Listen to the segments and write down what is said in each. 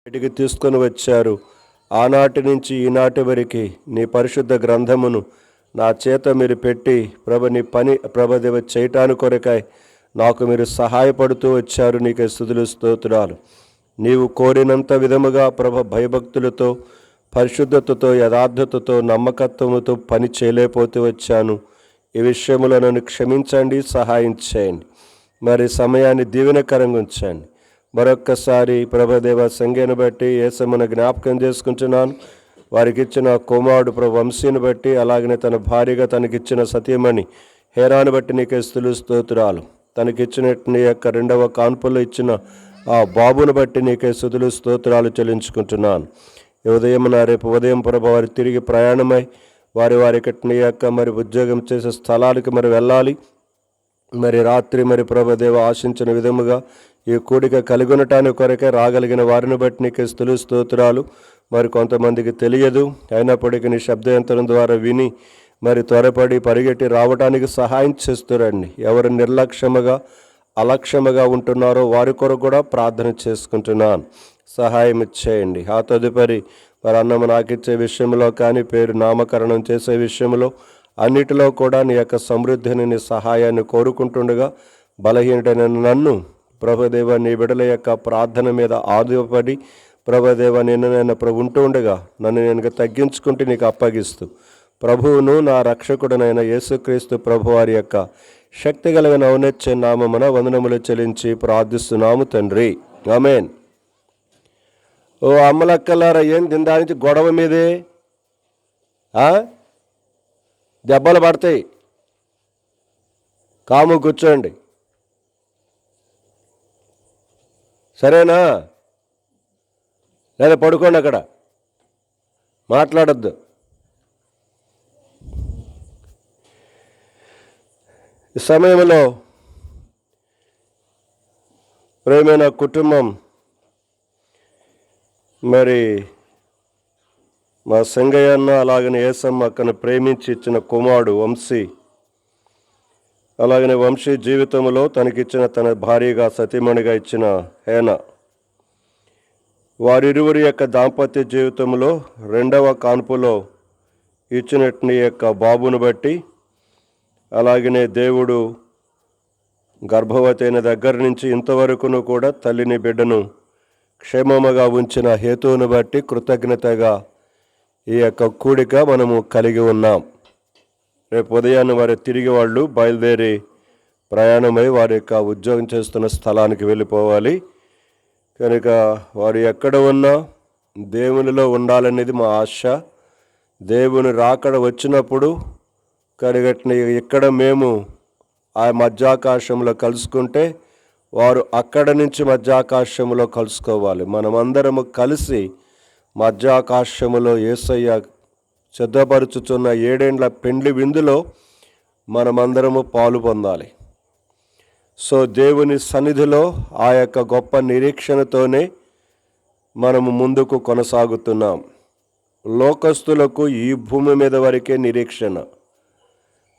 బయటికి తీసుకొని వచ్చారు. ఆనాటి నుంచి ఈనాటి వరకు నీ పరిశుద్ధ గ్రంథమును నా చేత మీరు పెట్టి నీ పని దేవ చేయటానికి కొరకై నాకు మీరు సహాయపడుతూ వచ్చారు. నీకే స్తుతులు స్తోత్రాలు. నీవు కోరినంత విధముగా భయభక్తులతో పరిశుద్ధతతో యథార్థతతో నమ్మకత్వముతో పని చేయలేకపోతే వచ్చాను. ఈ విషయంలో నన్ను క్షమించండి, సహాయం చేయండి. మరి సమయాన్ని దీవెనకరంగా ఉంచండి. మరొక్కసారి దేవ సంఖ్యను బట్టి యేసమ్మను జ్ఞాపకం చేసుకుంటున్నాను. వారికి ఇచ్చిన కుమారుడు వంశీని బట్టి, అలాగనే తన భార్యగా తనకిచ్చిన సతీమణి హేరాను బట్టి నీకే స్తుతులు స్తోత్రాలు. తనకిచ్చినట్టు నీ యొక్క రెండవ కాన్పులో ఇచ్చిన ఆ బాబును బట్టి నీకే స్తుతులు స్తోత్రాలు చెల్లించుకుంటున్నాను. రేపు ఉదయం వారి తిరిగి ప్రయాణమై వారికి నీ యొక్క ఉద్యోగం చేసే స్థలాలకు వెళ్ళాలి. రాత్రి దేవ ఆశించిన విధముగా ఈ కూడిక కలిగి ఉండటానికి కొరకే రాగలిగిన వారిని బట్టి నీకే స్తుతులు స్తోత్రాలు. కొంతమందికి తెలియదు, అయినప్పటికీ నీ శబ్దయంత్రం ద్వారా విని త్వరపడి పరిగెట్టి రావడానికి సహాయం చేస్తురండి. ఎవరు నిర్లక్ష్యముగా అలక్ష్యముగా ఉంటున్నారో వారి కొరకు కూడా ప్రార్థన చేసుకుంటున్నాను. సహాయం ఇచ్చేయండి. ఆ తదుపరి అన్నము నాకిచ్చే విషయంలో కానీ, పేరు నామకరణం చేసే విషయంలో అన్నిటిలో కూడా నీ యొక్క సమృద్ధిని, నీ సహాయాన్ని కోరుకుంటుండగా బలహీనుడైన నన్ను ప్రభుదేవ నీ బిడ్డల యొక్క ప్రార్థన మీద ఆధారపడి ప్రభుదేవ నేను ఉంటూ ఉండగా నన్ను నేను తగ్గించుకుంటూ నీకు అప్పగిస్తూ ప్రభువును నా రక్షకుడనైన యేసుక్రీస్తు ప్రభువారి యొక్క శక్తి కలిగిన ఔన్నత్య నామమున వందనములు చెల్లించి ప్రార్థిస్తున్నాము తండ్రి, ఆమేన్. ఓ అమ్మలక్కలారా, ఏం దాని నుంచి గొడవ మీదే దెబ్బలు పడతాయి. కాము కూర్చోండి, సరేనా? లేదా పడుకోండి, అక్కడ మాట్లాడద్దు. ఈ సమయంలో ప్రేమైన కుటుంబం, మా సంగయ్య అన్న అలాగనే యేసమ్మ అక్కను ప్రేమించి ఇచ్చిన కుమారుడు వంశీ, అలాగనే వంశీ జీవితంలో తనకిచ్చిన తన భార్యగా సతీమణిగా ఇచ్చిన హేన, వారిరువురి యొక్క దాంపత్య జీవితంలో రెండవ కాన్పులో ఇచ్చినట్టు యొక్క బాబును బట్టి, అలాగనే దేవుడు గర్భవతి అయిన దగ్గర నుంచి ఇంతవరకును కూడా తల్లిని బిడ్డను క్షేమముగా ఉంచిన హేతువును బట్టి కృతజ్ఞతగా ఈ యొక్క కూడిక మనము కలిగి ఉన్నాం. రేపు ఉదయాన్నే వారు తిరిగి వాళ్ళు బయలుదేరి ప్రయాణమై వారి యొక్క ఉద్యోగం చేస్తున్న స్థలానికి వెళ్ళిపోవాలి. కనుక వారు ఎక్కడ ఉన్నా దేవునిలో ఉండాలనేది మా ఆశ. దేవుని రాకడ వచ్చినప్పుడు కనుగట్ని ఇక్కడ మేము ఆ మధ్యాకాశంలో కలుసుకుంటే వారు అక్కడ నుంచి మధ్యాకాశంలో కలుసుకోవాలి. మనమందరము కలిసి మధ్యాకాశములో యేసయ్య సిద్ధపరుచుచున్న 7 ఏండ్ల పెండ్లి విందులో మనమందరము పాలు పొందాలి. సో దేవుని సన్నిధిలో ఆ యొక్క గొప్ప నిరీక్షణతోనే మనము ముందుకు కొనసాగుతున్నాం. లోకస్తులకు ఈ భూమి మీద వరకే నిరీక్షణ,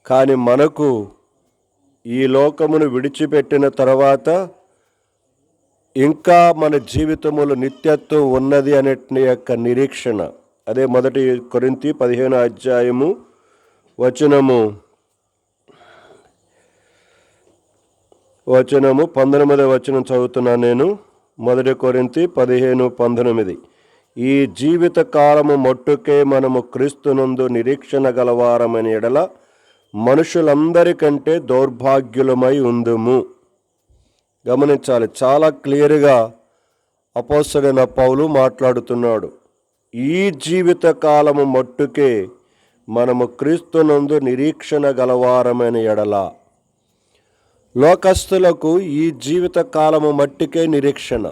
కానీ మనకు ఈ లోకమును విడిచిపెట్టిన తర్వాత ఇంకా మన జీవితములో నిత్యత్వం ఉన్నది అనే యొక్క నిరీక్షణ. అదే 1 కొరింథీ 15 అధ్యాయము వచనము 19వ వచనం చదువుతున్నాను నేను. 1 కొరింథీ 15:19. ఈ జీవిత కాలము మట్టుకే మనము క్రీస్తునందు నిరీక్షణ గలవారమైన ఎడల మనుషులందరికంటే దౌర్భాగ్యులమై ఉందుము. గమనించాలి, చాలా క్లియర్గా అపోస్తలుడైన పౌలు మాట్లాడుతున్నాడు. ఈ జీవిత కాలము మట్టుకే మనము క్రీస్తునందు నిరీక్షణ గలవారమైన ఎడల. లోకస్తులకు ఈ జీవిత కాలము మట్టుకే నిరీక్షణ.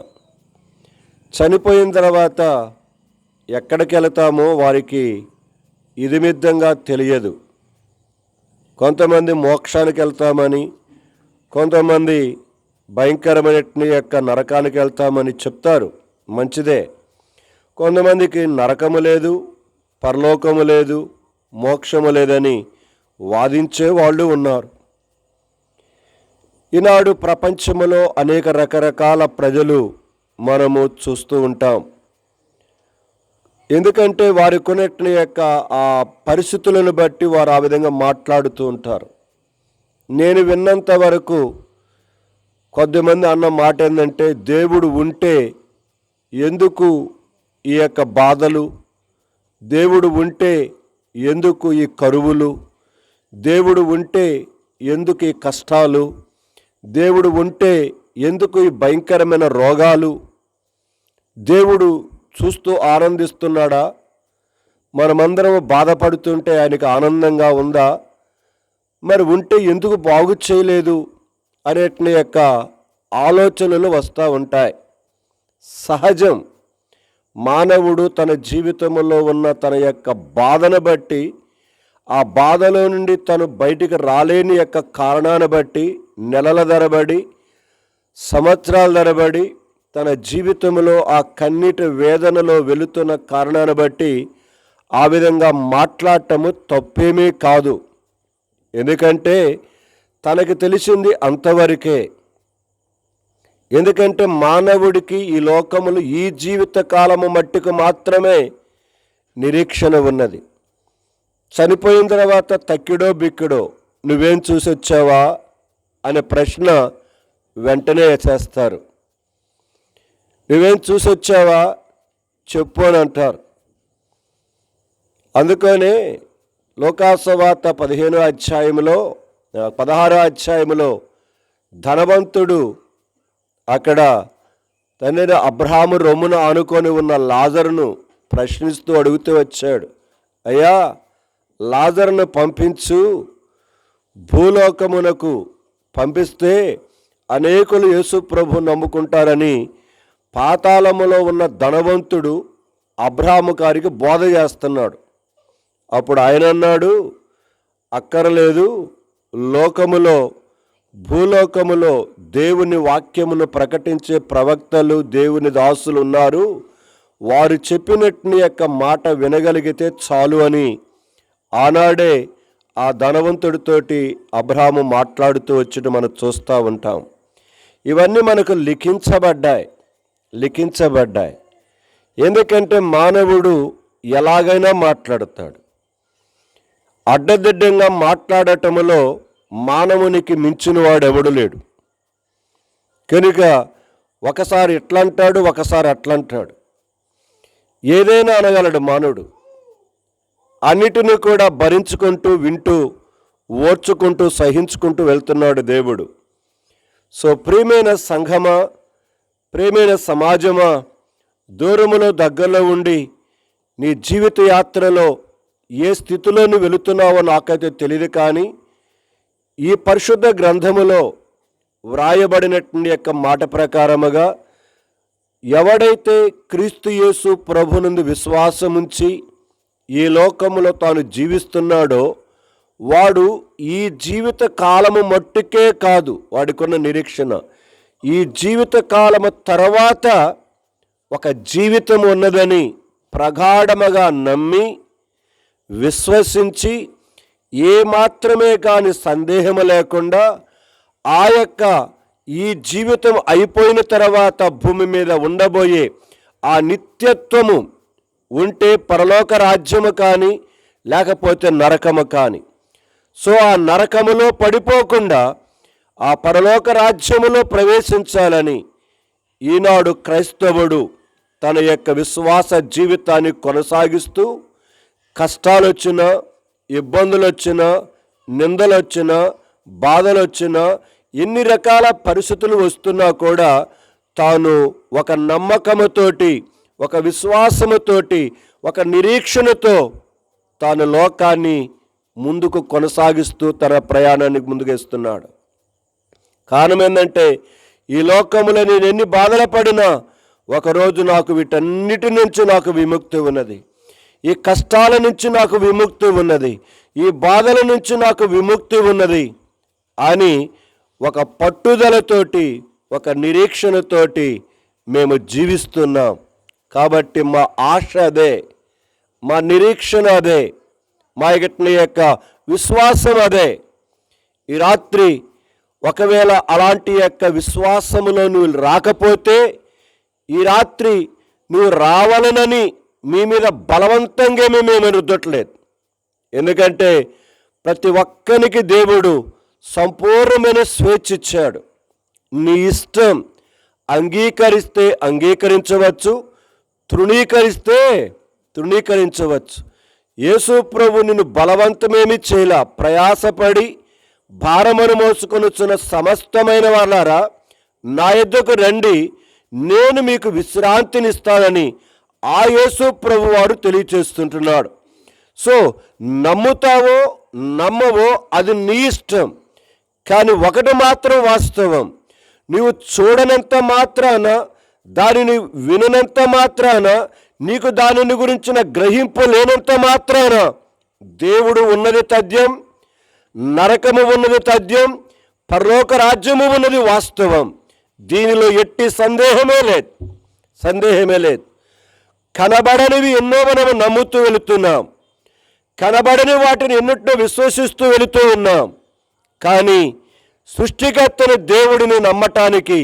చనిపోయిన తర్వాత ఎక్కడికి వెళతామో వారికి ఇదిమిద్దంగా తెలియదు. కొంతమంది మోక్షానికి వెళ్తామని, కొంతమంది భయంకరమైన యొక్క నరకానికి వెళ్తామని చెప్తారు, మంచిదే. కొంతమందికి నరకము లేదు, పరలోకము లేదు, మోక్షము లేదని వాదించే వాళ్ళు ఉన్నారు. ఈనాడు ప్రపంచంలో అనేక రకరకాల ప్రజలు మనము చూస్తూ ఉంటాం. ఎందుకంటే వారి కొనట్ల యొక్క ఆ పరిస్థితులను బట్టి వారు ఆ విధంగా మాట్లాడుతూ ఉంటారు. నేను విన్నంత వరకు కొద్దిమంది అన్న మాట ఏంటంటే, దేవుడు ఉంటే ఎందుకు ఈ యొక్క బాధలు, దేవుడు ఉంటే ఎందుకు ఈ కరువులు, దేవుడు ఉంటే ఎందుకు ఈ కష్టాలు, దేవుడు ఉంటే ఎందుకు ఈ భయంకరమైన రోగాలు, దేవుడు చూస్తూ ఆనందిస్తున్నాడా, మనమందరం బాధపడుతుంటే ఆయనకు ఆనందంగా ఉందా, మరి ఉంటే ఎందుకు బాగు చేయలేదు అనేటి యొక్క ఆలోచనలు వస్తూ ఉంటాయి. సహజం. మానవుడు తన జీవితంలో ఉన్న తన యొక్క బాధను బట్టి, ఆ బాధలో నుండి తను బయటికి రాలేని యొక్క కారణాన్ని బట్టి నెలల తరబడి, సంవత్సరాల తరబడి తన జీవితంలో ఆ కన్నీటి వేదనలో వెళుతున్న కారణాన్ని బట్టి ఆ విధంగా మాట్లాడటము తప్పేమీ కాదు. ఎందుకంటే తనకు తెలిసింది అంతవరకే. ఎందుకంటే మానవుడికి ఈ లోకములు ఈ జీవిత కాలము మట్టుకు మాత్రమే నిరీక్షణ ఉన్నది. చనిపోయిన తర్వాత తక్కిడో బిక్కిడో నువ్వేం చూసొచ్చావా అనే ప్రశ్న వెంటనే చేస్తారు. నువ్వేం చూసొచ్చావా చెప్పు అని అంటారు. అందుకనే లోకాసువార్త 16వ అధ్యాయంలో ధనవంతుడు అక్కడ తండ్రి అబ్రహాము రొమ్మున ఆనుకొని ఉన్న లాజరును ప్రశ్నిస్తూ అడుగుతూ వచ్చాడు, అయ్యా లాజరును పంపించు, భూలోకమునకు పంపిస్తే అనేకులు యేసు ప్రభు నమ్ముకుంటారని పాతాళములో ఉన్న ధనవంతుడు అబ్రహాము గారికి బోధ చేస్తున్నాడు. అప్పుడు ఆయన అన్నాడు, అక్కర్లేదు, భూలోకములో దేవుని వాక్యమును ప్రకటించే ప్రవక్తలు, దేవుని దాసులు ఉన్నారు, వారు చెప్పినట్టు యొక్క మాట వినగలిగితే చాలు అని ఆనాడే ఆ ధనవంతుడితోటి అబ్రహాము మాట్లాడుతూ వచ్చి మనం చూస్తూ ఉంటాం. ఇవన్నీ మనకు లిఖించబడ్డాయి. ఎందుకంటే మానవుడు ఎలాగైనా మాట్లాడతాడు. అడ్డదిడ్డంగా మాట్లాడటంలో మానవునికి మించిన వాడు ఎవడు లేడు. కనుక ఒకసారి ఇట్లంటాడు, ఒకసారి అట్లంటాడు. ఏదైనా అనగలడు మానవుడు. అన్నిటినీ కూడా భరించుకుంటూ, వింటూ, ఓర్చుకుంటూ, సహించుకుంటూ వెళ్తున్నాడు దేవుడు. సో ప్రియమైన సంఘమా, ప్రియమైన సమాజమా, దూరములో దగ్గరలో ఉండి నీ జీవిత యాత్రలో ఏ స్థితిలో నువ్వు వెళుతున్నావో నాకైతే తెలియదు, కానీ ఈ పరిశుద్ధ గ్రంథములో వ్రాయబడినటువంటి యొక్క మాట ప్రకారముగా ఎవడైతే క్రీస్తు యేసు ప్రభునందు విశ్వాసముంచి ఈ లోకములో తాను జీవిస్తున్నాడో వాడు ఈ జీవిత కాలము మట్టుకే కాదు, వాడికున్న నిరీక్షణ ఈ జీవిత కాలము తర్వాత ఒక జీవితం ఉన్నదని ప్రగాఢముగా నమ్మి విశ్వసించి ఏమాత్రమే కాని సందేహము లేకుండా ఆ యొక్క ఈ జీవితం అయిపోయిన తర్వాత భూమి మీద ఉండబోయే ఆ నిత్యత్వము ఉంటే పరలోక రాజ్యము కానీ లేకపోతే నరకము కానీ, సో ఆ నరకములో పడిపోకుండా ఆ పరలోక రాజ్యములో ప్రవేశించాలని ఈనాడు క్రైస్తవుడు తన యొక్క విశ్వాస జీవితాన్ని కొనసాగిస్తూ కష్టాలు వచ్చినా, ఇబ్బందులు వచ్చినా, నిందలు వచ్చినా, బాధలు వచ్చినా, ఎన్ని రకాల పరిస్థితులు వస్తున్నా కూడా తాను ఒక నమ్మకముతోటి, ఒక విశ్వాసముతోటి, ఒక నిరీక్షణతో తాను లోకాన్ని ముందుకు కొనసాగిస్తూ తన ప్రయాణానికి ముందుకేస్తున్నాడు. కారణం ఏంటంటే ఈ లోకములో నేను ఎన్ని బాధలు పడినా ఒకరోజు నాకు వీటన్నిటి నుంచి నాకు విముక్తి ఉన్నది, ఈ కష్టాల నుంచి నాకు విముక్తి ఉన్నది, ఈ బాధల నుంచి నాకు విముక్తి ఉన్నది అని ఒక పట్టుదలతోటి, ఒక నిరీక్షణతోటి మేము జీవిస్తున్నాం. కాబట్టి మా ఆశ అదే, మా నిరీక్షణ అదే, మా యొక్క విశ్వాసం అదే. ఈ రాత్రి ఒకవేళ అలాంటి యొక్క విశ్వాసములో నువ్వు రాకపోతే, ఈ రాత్రి నువ్వు రావాలనని మీ మీద బలవంతంగా మేము రుద్దట్లేదు. ఎందుకంటే ప్రతి ఒక్కరికి దేవుడు సంపూర్ణమైన స్వేచ్ఛ ఇచ్చాడు. నీ ఇష్టం, అంగీకరిస్తే అంగీకరించవచ్చు, తృణీకరిస్తే తృణీకరించవచ్చు. యేసు ప్రభు నిన్ను బలవంతమేమి చేయలా. ప్రయాసపడి భారమును మోసుకొనుచున్న సమస్తమైన వాళ్ళారా నా యొద్దకు రండి, నేను మీకు విశ్రాంతినిస్తానని ఆ యేసు ప్రభు వారు తెలియచేస్తుంటున్నాడు. సో నమ్ముతావో నమ్మవో అది నీ ఇష్టం. కానీ ఒకటి మాత్రం వాస్తవం, నీవు చూడనంత మాత్రాన, దానిని విననంత మాత్రాన, నీకు దానిని గురించిన గ్రహింపు లేనంత మాత్రాన దేవుడు ఉన్నది తథ్యం, నరకము ఉన్నది తథ్యం, పరలోక రాజ్యము ఉన్నది వాస్తవం. దీనిలో ఎట్టి సందేహమే లేదు. కనబడనివి ఎన్నో మనము నమ్ముతూ వెళుతున్నాం, కనబడని వాటిని ఎన్నిటినో విశ్వసిస్తూ వెళుతూ ఉన్నాం. కానీ సృష్టికర్తని దేవుడిని నమ్మటానికి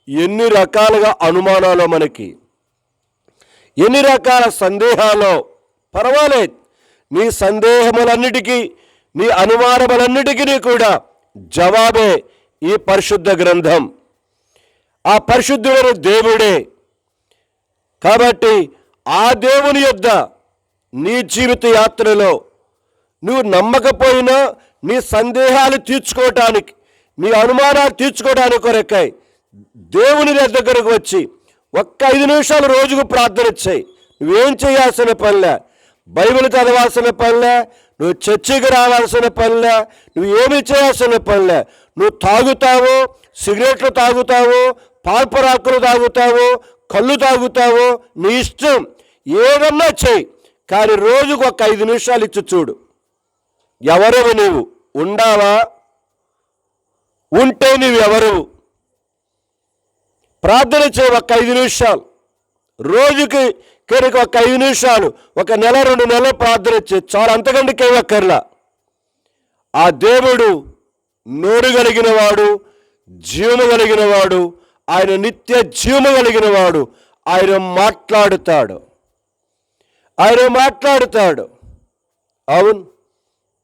ఎన్ని రకాలుగా అనుమానాలు, మనకి ఎన్ని రకాల సందేహాలు. పర్వాలేదు, నీ సందేహములన్నిటికీ, నీ అనుమానములన్నిటికీ కూడా జవాబే ఈ పరిశుద్ధ గ్రంథం. ఆ పరిశుద్ధుడైన దేవుడే. కాబట్టి ఆ దేవుని యొద్ద నీ జీవిత యాత్రలో నువ్వు నమ్మకపోయినా నీ సందేహాలు తీర్చుకోవటానికి, నీ అనుమానాలు తీర్చుకోవడానికి కొరకై దేవుని దగ్గరకు వచ్చి ఒక్క 5 నిమిషాలు రోజుకు ప్రార్థన చేయి. నువ్వేం చేయాల్సిన పనిలే, బైబిల్ చదవాల్సిన పనిలే, నువ్వు చర్చికి రావాల్సిన పనిలే, నువ్వు ఏమి చేయాల్సిన పనిలే. నువ్వు తాగుతావో, సిగరెట్లు తాగుతావో, పాల్పరాకులు తాగుతావో, కళ్ళు తాగుతావో, నీ ఇష్టం, ఏదన్నా చెయ్యి. కానీ రోజుకు ఒక 5 నిమిషాలు ఇచ్చి చూడు. ఎవరవు నీవు? ఉండావా? ఉంటే నీవు ఎవరు? ప్రార్థన చేయి ఒక 5 నిమిషాలు రోజుకి. కనుక ఒక 5 నిమిషాలు, ఒక నెల 2 నెలలు ప్రార్థన చేయి చాలా, అంతకంటే కేవక్కర్లా. ఆ దేవుడు నోరు కలిగిన వాడు, జీవము కలిగిన వాడు, ఆయన నిత్య జీవము కలిగిన వాడు. ఆయన మాట్లాడుతాడు. అవును,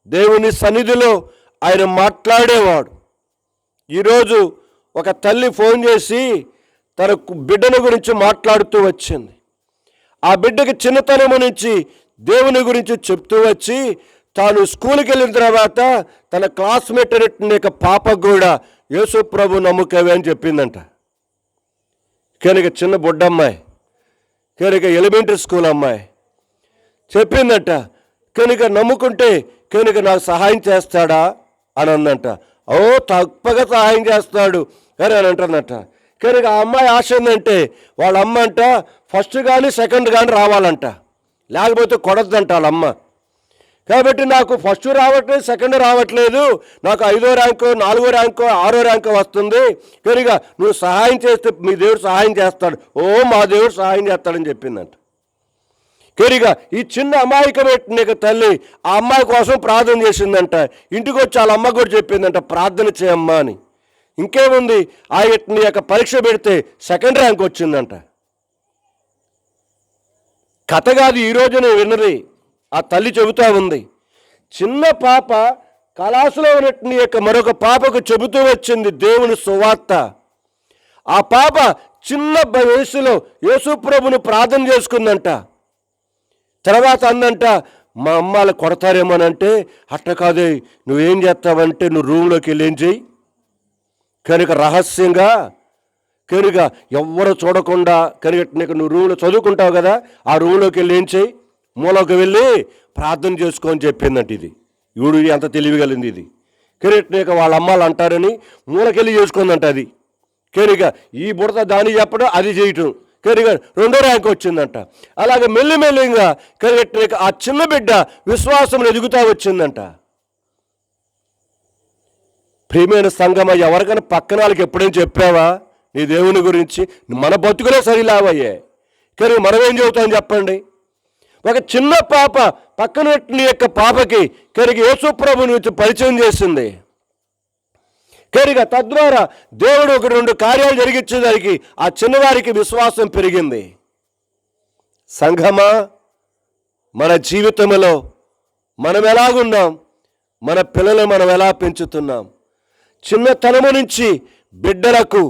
దేవుని సన్నిధిలో ఆయన మాట్లాడేవాడు. ఈరోజు ఒక తల్లి ఫోన్ చేసి తన బిడ్డను గురించి మాట్లాడుతూ వచ్చింది. ఆ బిడ్డకి చిన్నతనము నుంచి దేవుని గురించి చెప్తూ వచ్చి, తాను స్కూల్కి వెళ్ళిన తర్వాత తన క్లాస్మేట్ అనేటువంటి పాపకు కూడా యేసు ప్రభు నమ్ముకవే అని చెప్పిందంట. కనుక చిన్న బుడ్డమ్మాయి, కనుక ఎలిమెంటరీ స్కూల్ అమ్మాయి చెప్పిందంట. కనుక నమ్ముకుంటే కనుక నాకు సహాయం చేస్తాడా అని అందంట. ఓ తప్పగా సహాయం చేస్తాడు అని అంటుందంట. కనుక ఆ అమ్మాయి ఆశ ఏంటంటే, వాళ్ళ అమ్మ అంట ఫస్ట్ కానీ సెకండ్ కానీ రావాలంట, లేకపోతే కొడద్దంట వాళ్ళ అమ్మ. కాబట్టి నాకు ఫస్ట్ రావట్లేదు, సెకండ్ రావట్లేదు, నాకు 5వ ర్యాంకు, 4వ ర్యాంకు, 6వ ర్యాంకు వస్తుంది. కనుక నువ్వు సహాయం చేస్తే మీ దేవుడు సహాయం చేస్తాడు. ఓ మా దేవుడు సహాయం చేస్తాడని చెప్పిందంట. కనుక ఈ చిన్న అమాయకమైన తల్లి ఆ అమ్మాయి కోసం ప్రార్థన చేసిందంట. ఇంటికి వచ్చి వాళ్ళ అమ్మ కూడా చెప్పిందంట, ప్రార్థన చేయమ్మా అని. ఇంకేముంది, ఆ యొక్క పరీక్ష పెడితే సెకండ్ ర్యాంక్ వచ్చిందంట. కథ కాదు, ఈరోజు నేను విన్నది. ఆ తల్లి చెబుతూ ఉంది, చిన్న పాప కళాసులో ఉన్నటువంటి యొక్క మరొక పాపకు చెబుతూ వచ్చింది దేవుని సువార్త. ఆ పాప చిన్న వయసులో యేసు ప్రభును ప్రార్థన చేసుకుందంట. తర్వాత అందంట, మా అమ్మాలు కొడతారేమోనంటే, అట్ట కాదే, నువ్వేం చేస్తావంటే నువ్వు రూమ్లోకి వెళ్ళి ఏం చెయ్యి, కనుక రహస్యంగా, కనుక ఎవ్వరు చూడకుండా, కనుక నువ్వు రూమ్లో చదువుకుంటావు కదా, ఆ రూమ్లోకి వెళ్ళి ఏం చెయ్యి, మూలకి వెళ్ళి ప్రార్థన చేసుకోని చెప్పిందంట. ఇది ఈవిడు ఎంత తెలివిగలింది ఇది. కనుక వాళ్ళ అమ్మాలు అంటారని మూలకెళ్ళి చేసుకుందంట. అది కనుక ఈ బుడత దాన్ని చెప్పడం, అది చేయటం, కనుక 2వ ర్యాంక్ వచ్చిందంట. అలాగే మెల్లిమెల్లిగా కనుక ఆ చిన్న బిడ్డ విశ్వాసంలో ఎదుగుతూ వచ్చిందంట. ప్రియమైన సంగమ, ఎవరికైనా పక్కన వాళ్ళకి ఎప్పుడైనా చెప్పావా నీ దేవుని గురించి? మన బతుకులే సరిలావయ్యే, కానీ మనమేం చెబుతాం చెప్పండి? ఒక చిన్న పాప పక్కన యొక్క పాపకి కనుక యేసు ప్రభుని గురించి పరిచయం చేసింది. కనుక తద్వారా దేవుడు 1-2 కార్యాలు జరిగించేదానికి ఆ చిన్నవారికి విశ్వాసం పెరిగింది. సంఘమా, మన జీవితంలో మనం ఎలాగున్నాం, మన పిల్లలు మనం ఎలా పెంచుతున్నాం? చిన్నతనము నుంచి బిడ్డలకు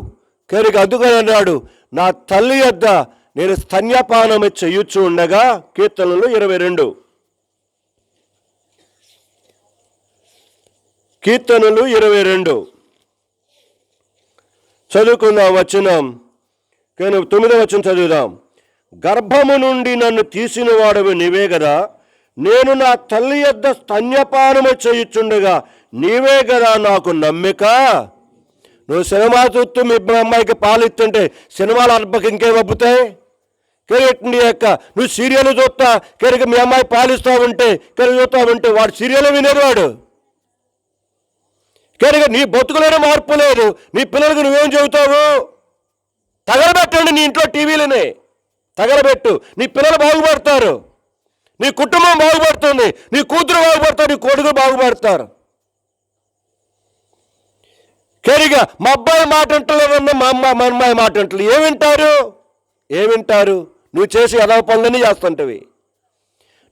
కనుక అందుకని అన్నాడు, నా తల్లి యొద్ద నేను స్తన్యపానము చేయుచు ఉండగా. కీర్తనలు 22, కీర్తనలు 22 చదువుకుందాం. వచనం కానీ 9వ వచనం చదువుదాం. గర్భము నుండి నన్ను తీసిన వాడవి నీవే కదా, నేను నా తల్లి యొద్ద స్తన్యపానము చేయుచుండగా నీవే కదా నాకు నమ్మిక. నువ్వు సినిమా చూస్తూ మీ అమ్మాయికి పాలు ఇస్తుంటే సినిమాలు అర్పకి ఇంకేం అబ్బుతాయి? కెరగట్టింది యొక్క నువ్వు సీరియల్ చూస్తా కనుక మీ అమ్మాయి పాలిస్తూ ఉంటే కనుక చూస్తూ ఉంటే వాడు సీరియల్ వినేవాడు. కనుక నీ బతుకులోనే మార్పు లేదు. నీ పిల్లలకు నువ్వేం చెబుతావు? తగలబెట్టండి నీ ఇంట్లో టీవీలనే తగలబెట్టు. నీ పిల్లలు బాగుపడతారు, నీ కుటుంబం బాగుపడుతుంది, నీ కూతురు బాగుపడతారు, నీ కొడుకు బాగుపడతారు. కనుక మా అబ్బాయి మాట అంటలేదన్నా మా అమ్మాయి మాట అంటలేదు. ఏమింటారు? నువ్వు చేసే ఎదవ పనులన్నీ చేస్తుంటవి,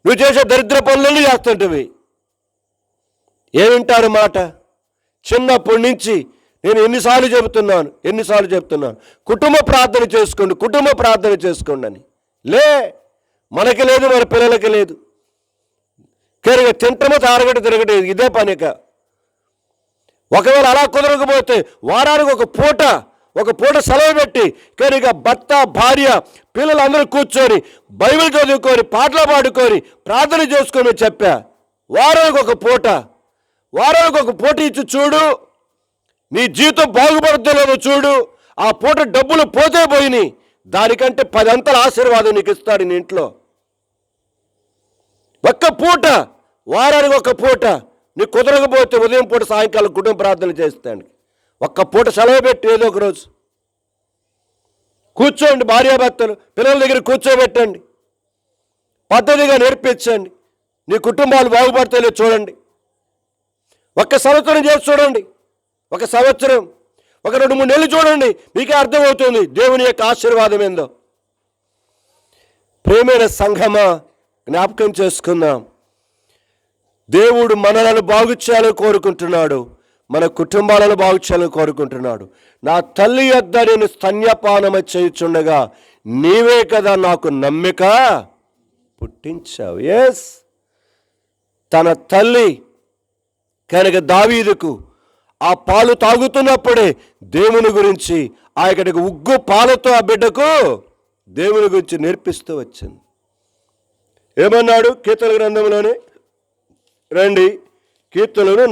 నువ్వు చేసే దరిద్ర పనులన్నీ చేస్తుంటవి. ఏమింటారు మాట? చిన్నప్పటి నుంచి నేను ఎన్నిసార్లు చెబుతున్నాను, కుటుంబ ప్రార్థన చేసుకోండి అని. మనకి లేదు, మన పిల్లలకి లేదు. కనుక తింటమో తారగట్టు తిరగటే ఇదే పనిక. ఒకవేళ అలా కుదరకపోతే వారానికి ఒక పూట సెలవు పెట్టి కనుక భర్త, భార్య, పిల్లలందరూ కూర్చొని బైబిల్ చదువుకొని పాటలు పాడుకొని ప్రార్థన చేసుకొని చెప్పా. వారానికి ఒక పూట ఇచ్చి చూడు, నీ జీవితం బాగుపడుతుందో లేదో చూడు. ఆ పూట డబ్బులు పోతే పోయినాయి, దానికంటే 10 అంతల ఆశీర్వాదం నీకు ఇస్తాడు నీ ఇంట్లో. వారానికి ఒక పూట నీకు కుదరకపోతే ఉదయం పూట సాయంకాలం కుటుంబ ప్రార్థన చేస్తాను. ఒక్క పూట సెలవు పెట్టి ఏదో ఒక రోజు కూర్చోండి, భార్యాభర్తలు పిల్లల దగ్గర కూర్చోబెట్టండి, పద్ధతిగా నేర్పించండి. నీ కుటుంబాలు బాగుపడతాయో చూడండి. ఒక్క సంవత్సరం చేసి చూడండి, ఒక 2-3 నెలలు చూడండి, మీకే అర్థమవుతుంది దేవుని యొక్క ఆశీర్వాదం ఏందో. ప్రేమైన సంఘమా, జ్ఞాపకం చేసుకుందాం. దేవుడు మనలను బాగు చేయాలని కోరుకుంటున్నాడు, మన కుటుంబాలను బాగు చేయాలని కోరుకుంటున్నాడు. నా తల్లి యొద్ద నేను స్తన్యపానము చేయుచుండగా నీవే కదా నాకు నమ్మిక పుట్టించావు. ఎస్, తన తల్లి కనుక దావీదుకు ఆ పాలు తాగుతున్నప్పుడే దేవుని గురించి ఆయనకి ఉగ్గు పాలతో ఆ బిడ్డకు దేవుని గురించి నేర్పిస్తూ వచ్చింది. ఏమన్నాడు కీర్తన గ్రంథంలోనే రండి, కీర్తనలు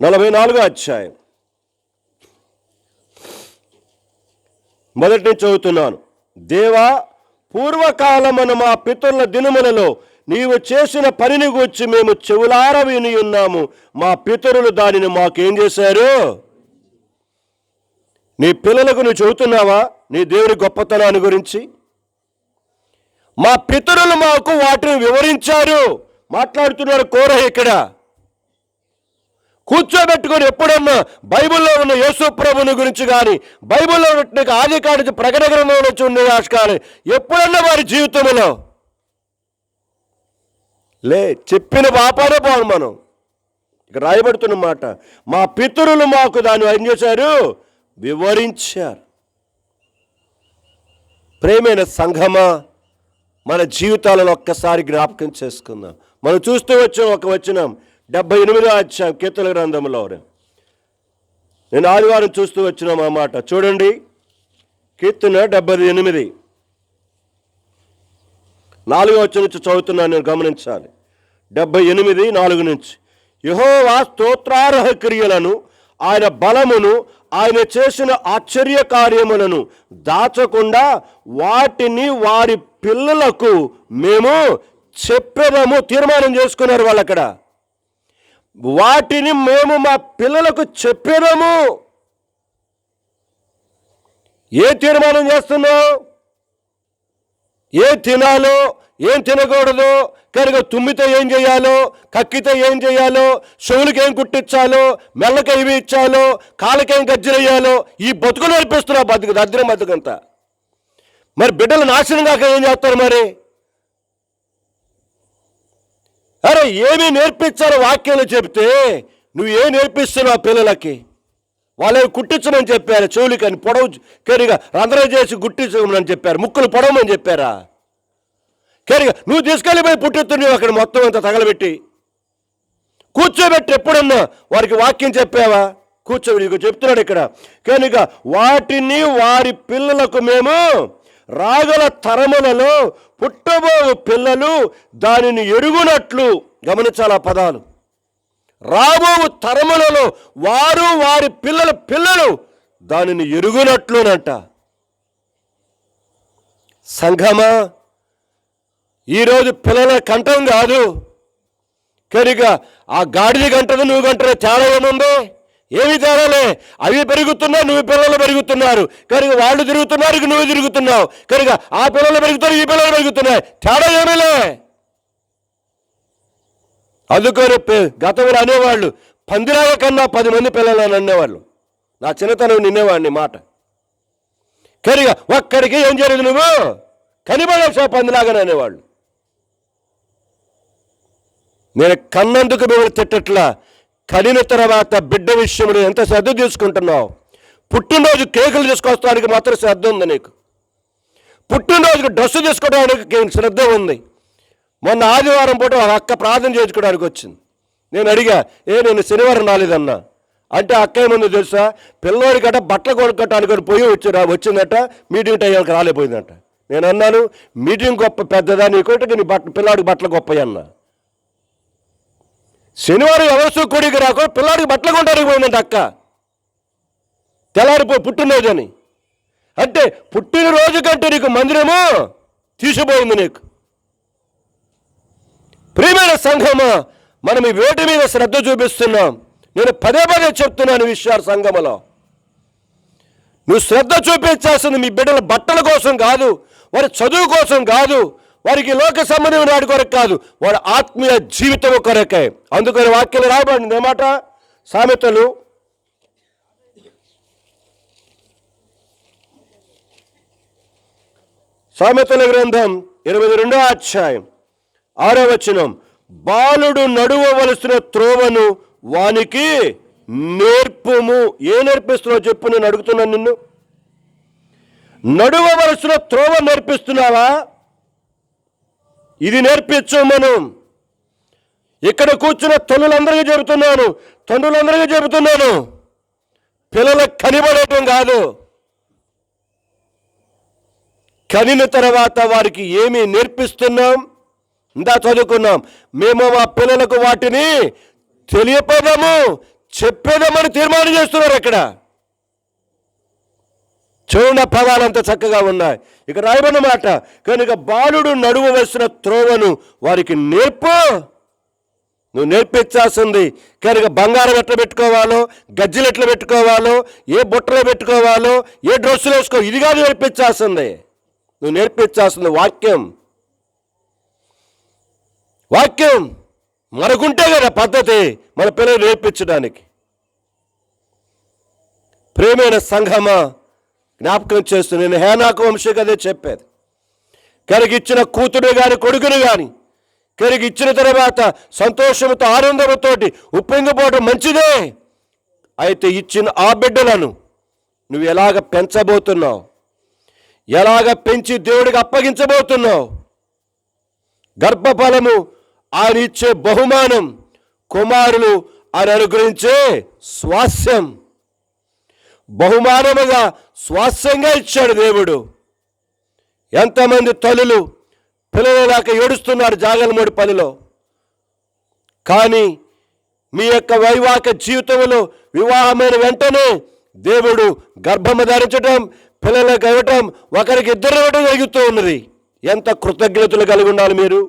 44వ అధ్యాయం మొదటి నుంచి చదువుతున్నాను. దేవా, పూర్వకాలమున మా పితరుల దినములలో నీవు చేసిన పనిని గూర్చి మేము చెవులార విని ఉన్నాము. మా పితరులు దానిని మాకేం చేశారు? నీ పిల్లలకు నువ్వు చెబుతున్నావా నీ దేవుని గొప్పతనాన్ని గురించి? మా పితరులు మాకు వాటిని వివరించారు. మాట్లాడుతున్నారు కోరహ ఇక్కడ. కూర్చోబెట్టుకొని ఎప్పుడన్నా బైబిల్లో ఉన్న యేసు ప్రభుని గురించి కానీ, బైబిల్లో ఉన్న ఆది కాడి ప్రకటన గ్రంథంలో నుంచి ఉన్న కానీ ఎప్పుడన్నా వారి జీవితంలో చెప్పిన పాపానే పోను. మనం ఇక్కడ రాయబడుతున్న మాట, మా పితరులు మాకు దాన్ని ఏం చేశారు? వివరించారు. ప్రేమైన సంఘమా, మన జీవితాలను ఒక్కసారి జ్ఞాపకం చేసుకుందాం. మనం చూస్తూ వచ్చాం ఒక వచనం 78వ అధ్యాయం కీర్తన గ్రంథంలో. నేను ఆదివారం చూస్తూ వచ్చినాం ఆ మాట చూడండి. కీర్తన 78 4వ వచనం నుంచి చదువుతున్నాను, నేను గమనించాలి. 78:4 నుంచి. యెహోవా స్తోత్రార్హ క్రియలను, ఆయన బలమును, ఆయన చేసిన ఆశ్చర్య కార్యములను దాచకుండా వాటిని వారి పిల్లలకు మేము చెప్పేదాము. తీర్మానం చేసుకున్నారు వాళ్ళు అక్కడ. వాటిని మేము మా పిల్లలకు చెప్పేదాము. ఏ తీర్మానం చేస్తున్నావు? ఏం తినాలో, ఏం తినకూడదు, కనుక తుమ్మితే ఏం చేయాలో, కక్కితే ఏం చేయాలో, చెవులకి ఏం కుట్టించాలో, మెల్లకి ఏమి ఇచ్చాలో, కాళ్ళకేం గజ్జరయ్యాలో, ఈ బతుకు నేర్పిస్తున్నావు. దరిద్రం బతుకంతా. మరి బిడ్డలు నాశనం కాక ఏం చేస్తారు? మరి అరే ఏమి నేర్పించాలో వాక్యాలు చెప్తే నువ్వేం నేర్పిస్తున్నావు పిల్లలకి? వాళ్ళేమి కుట్టించమని చెప్పారు, చెవులకని పొడవు కెరిగా రంధ్రం చేసి గుట్టించమని చెప్పారు, ముక్కులు పొడవమని చెప్పారా? కెరిగా నువ్వు తీసుకెళ్ళిపోయి పుట్టిస్తున్నావు అక్కడ మొత్తం అంతా తగలబెట్టి కూర్చోబెట్టి ఎప్పుడన్నా వారికి వాక్యం చెప్పావా? కూర్చోబెట్టి నీకు చెప్తున్నాడు ఇక్కడ. కనుక వాటిని వారి పిల్లలకు మేము రాగల తరములలో పుట్టబో పిల్లలు దానిని ఎరుగునట్లు, గమనించాల పదాలు, రాబో తరములలో వారు వారి పిల్లలు దానిని ఎరుగునట్లునంట. సంఘమా, ఈరోజు పిల్లల కంఠం కాదు కనుక ఆ గాడిద గంటది నువ్వు గంటనే తేడా ఏముంది? ఏమి తేడాలే, అవి పెరుగుతున్నావు, నువ్వు పిల్లలు పెరుగుతున్నారు కనుక వాళ్ళు తిరుగుతున్నారు, నువ్వు తిరుగుతున్నావు కనుక ఆ పిల్లలు పెరుగుతారు, ఈ పిల్లలు పెరుగుతున్నాయి, తేడా ఏమీలే. అందుకని గతంలో అనేవాళ్ళు పందిరాల కన్నా 10 మంది పిల్లలు అని అనేవాళ్ళు. నా చిన్నతనం నిన్నేవాడిని మాట. కనుక ఒక్కడికి ఏం చేయలేదు, నువ్వు కనిపడేసా పందిలాగానే అనేవాళ్ళు. నేను కన్నందుకు మిమ్మల్ని తిట్టట్లా, కనిన తర్వాత బిడ్డ విషయంలో ఎంత శ్రద్ధ తీసుకుంటున్నావు? పుట్టినరోజు కేకులు తీసుకొస్తానికి మాత్రం శ్రద్ధ ఉంది నీకు, పుట్టినరోజుకి డ్రెస్సు తీసుకోవడానికి శ్రద్ధ ఉంది. మొన్న ఆదివారం పూట ఒక అక్క ప్రార్థన చేసుకోవడానికి వచ్చింది. నేను అడిగా, నేను శనివారం రాలేదన్నా అంటే అక్క ఏముందో తెలుసా, పిల్లవాడి గట్ట బట్టలు కొనుక్కోవటానికి పోయి వచ్చిందట, మీటింగ్ టైంకి రాలేపోయిందట. నేను అన్నాను, మీటింగ్ గొప్ప పెద్దదా నీకోటి, నీ పిల్లాడికి బట్టలు గొప్పవి అన్నా. శనివారం ఎవరు కొడికి రాకుండా పిల్లాడికి బట్టలు కొనడానికి పోయిందంట అక్క, తెల్లారిపోయి పుట్టినరోజు అని. అంటే పుట్టినరోజు కంటే నీకు మందిరము తీసిపోయింది నీకు. ప్రియమైన సంఘమా, మనం ఈ వేటి మీద శ్రద్ధ చూపిస్తున్నాం. నేను పదే చెప్తున్నాను విషయాలు. సంఘములో నువ్వు శ్రద్ధ చూపించాల్సింది మీ బిడ్డల బట్టల కోసం కాదు, వారి చదువు కోసం కాదు, వారికి లోక సంబంధం నాటి కొరకు కాదు, వారి ఆత్మీయ జీవితం కొరకే. అందుకని వాక్యాలు రాయబడింది ఏమాట, సామెతలు 22వ అధ్యాయం 6వ వచనం, బాలుడు నడువవలసిన త్రోవను వానికి నేర్పుము. ఏ నేర్పిస్తున్నావు చెప్పు, నేను అడుగుతున్నాను నిన్ను. నడువవలసిన త్రోవ నేర్పిస్తున్నావా? ఇది నేర్పించు. మనం ఇక్కడ కూర్చున్న తండ్రులందరికీ చెబుతున్నాను, పిల్లలకు కనిపడటం కాదు, కనిన తర్వాత వారికి ఏమి నేర్పిస్తున్నాం? ఇందా చదువుకున్నాం, మేము మా పిల్లలకు వాటిని తెలియపదాము, చెప్పేదామని తీర్మానం చేస్తున్నారు. ఇక్కడ చూడండి, పదాలు అంత చక్కగా ఉన్నాయి. ఇక రాయబడిన మాట, కనుక బాలుడు నడువ వేసిన త్రోవను వారికి నేర్పు. నువ్వు నేర్పించాల్సింది కనుక బంగారం ఎట్లా పెట్టుకోవాలో, గజ్జలు ఎట్లా పెట్టుకోవాలో, ఏ బుట్టలో పెట్టుకోవాలో, ఏ డ్రెస్సులు వేసుకో, ఇది కాదు నేర్పించాల్సింది. నువ్వు నేర్పించాల్సింది వాక్యం మనకుంటే కదా పద్ధతి మన పిల్లలు నేర్పించడానికి. ప్రేమైన సంఘమా, జ్ఞాపకం చేస్తూ నేను హేనాకు వంశీ కదే చెప్పేది. కనుక ఇచ్చిన కూతురు కానీ కొడుకుని కానీ కనుక ఇచ్చిన తర్వాత సంతోషంతో ఆనందంతో ఉప్పొంగిపోవడం మంచిదే. అయితే ఇచ్చిన ఆ బిడ్డలను నువ్వు ఎలాగ పెంచబోతున్నావు, ఎలాగ పెంచి దేవుడికి అప్పగించబోతున్నావు? గర్భఫలము ఆయన ఇచ్చే బహుమానం, కుమారులు ఆయన అనుగ్రహించే స్వాస్యం. బహుమానముగా స్వాస్యంగా ఇచ్చాడు దేవుడు. ఎంతమంది తల్లులు పిల్లలు లేక ఏడుస్తున్నారు జాగలమూడి పనిలో. కానీ మీ యొక్క వైవాహిక జీవితంలో వివాహమైన వెంటనే దేవుడు గర్భము ధరించడం, పిల్లలకు ఇవ్వటం, ఒకరికి ఇద్దరు ఇవ్వడం జరుగుతూ ఉన్నది. ఎంత కృతజ్ఞతలు కలిగి ఉండాలి మీరు,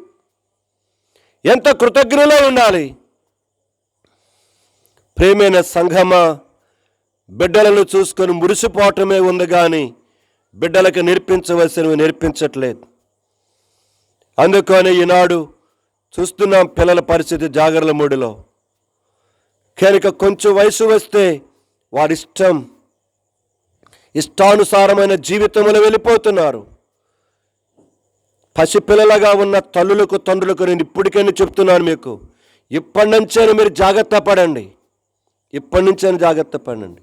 ఎంత కృతజ్ఞులై ఉండాలి. ప్రేమైన సంఘమా, బిడ్డలను చూసుకొని మురిసిపోవటమే ఉంది కానీ బిడ్డలకు నేర్పించవలసినవి నేర్పించట్లేదు. అందుకని ఈనాడు చూస్తున్నాం పిల్లల పరిస్థితి జాగర్లమూడిలో. కనుక కొంచెం వయసు వస్తే వారి ఇష్టానుసారమైన జీవితంలో వెళ్ళిపోతున్నారు. పసిపిల్లలుగా ఉన్న తల్లులకు తండ్రులకు నేను ఇప్పటికైనా చెప్తున్నాను, మీకు ఇప్పటి నుంచైనా మీరు జాగ్రత్త పడండి. ఇప్పటి నుంచైనా జాగ్రత్త పడండి.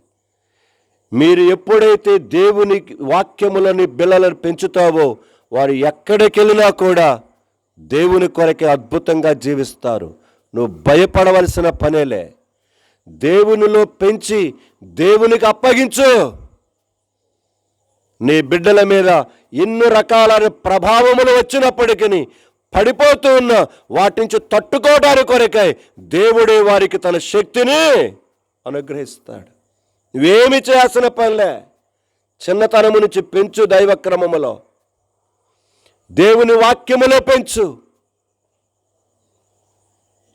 మీరు ఎప్పుడైతే దేవుని వాక్యములని బిళ్ళలను పెంచుతావో వారు ఎక్కడికి వెళ్ళినా కూడా దేవుని కొరకే అద్భుతంగా జీవిస్తారు. నువ్వు భయపడవలసిన పనేలే. దేవునిలో పెంచి దేవునికి అప్పగించు. నీ బిడ్డల మీద ఎన్ని రకాల ప్రభావములు వచ్చినప్పటికీ పడిపోతూ ఉన్న వాటి నుంచి తట్టుకోవడానికి కొరకై దేవుడే వారికి తన శక్తిని అనుగ్రహిస్తాడు. నువ్వేమి చేయాల్సిన పనిలే. చిన్నతనము నుంచి పెంచు. దైవక్రమములో దేవుని వాక్యములో పెంచు.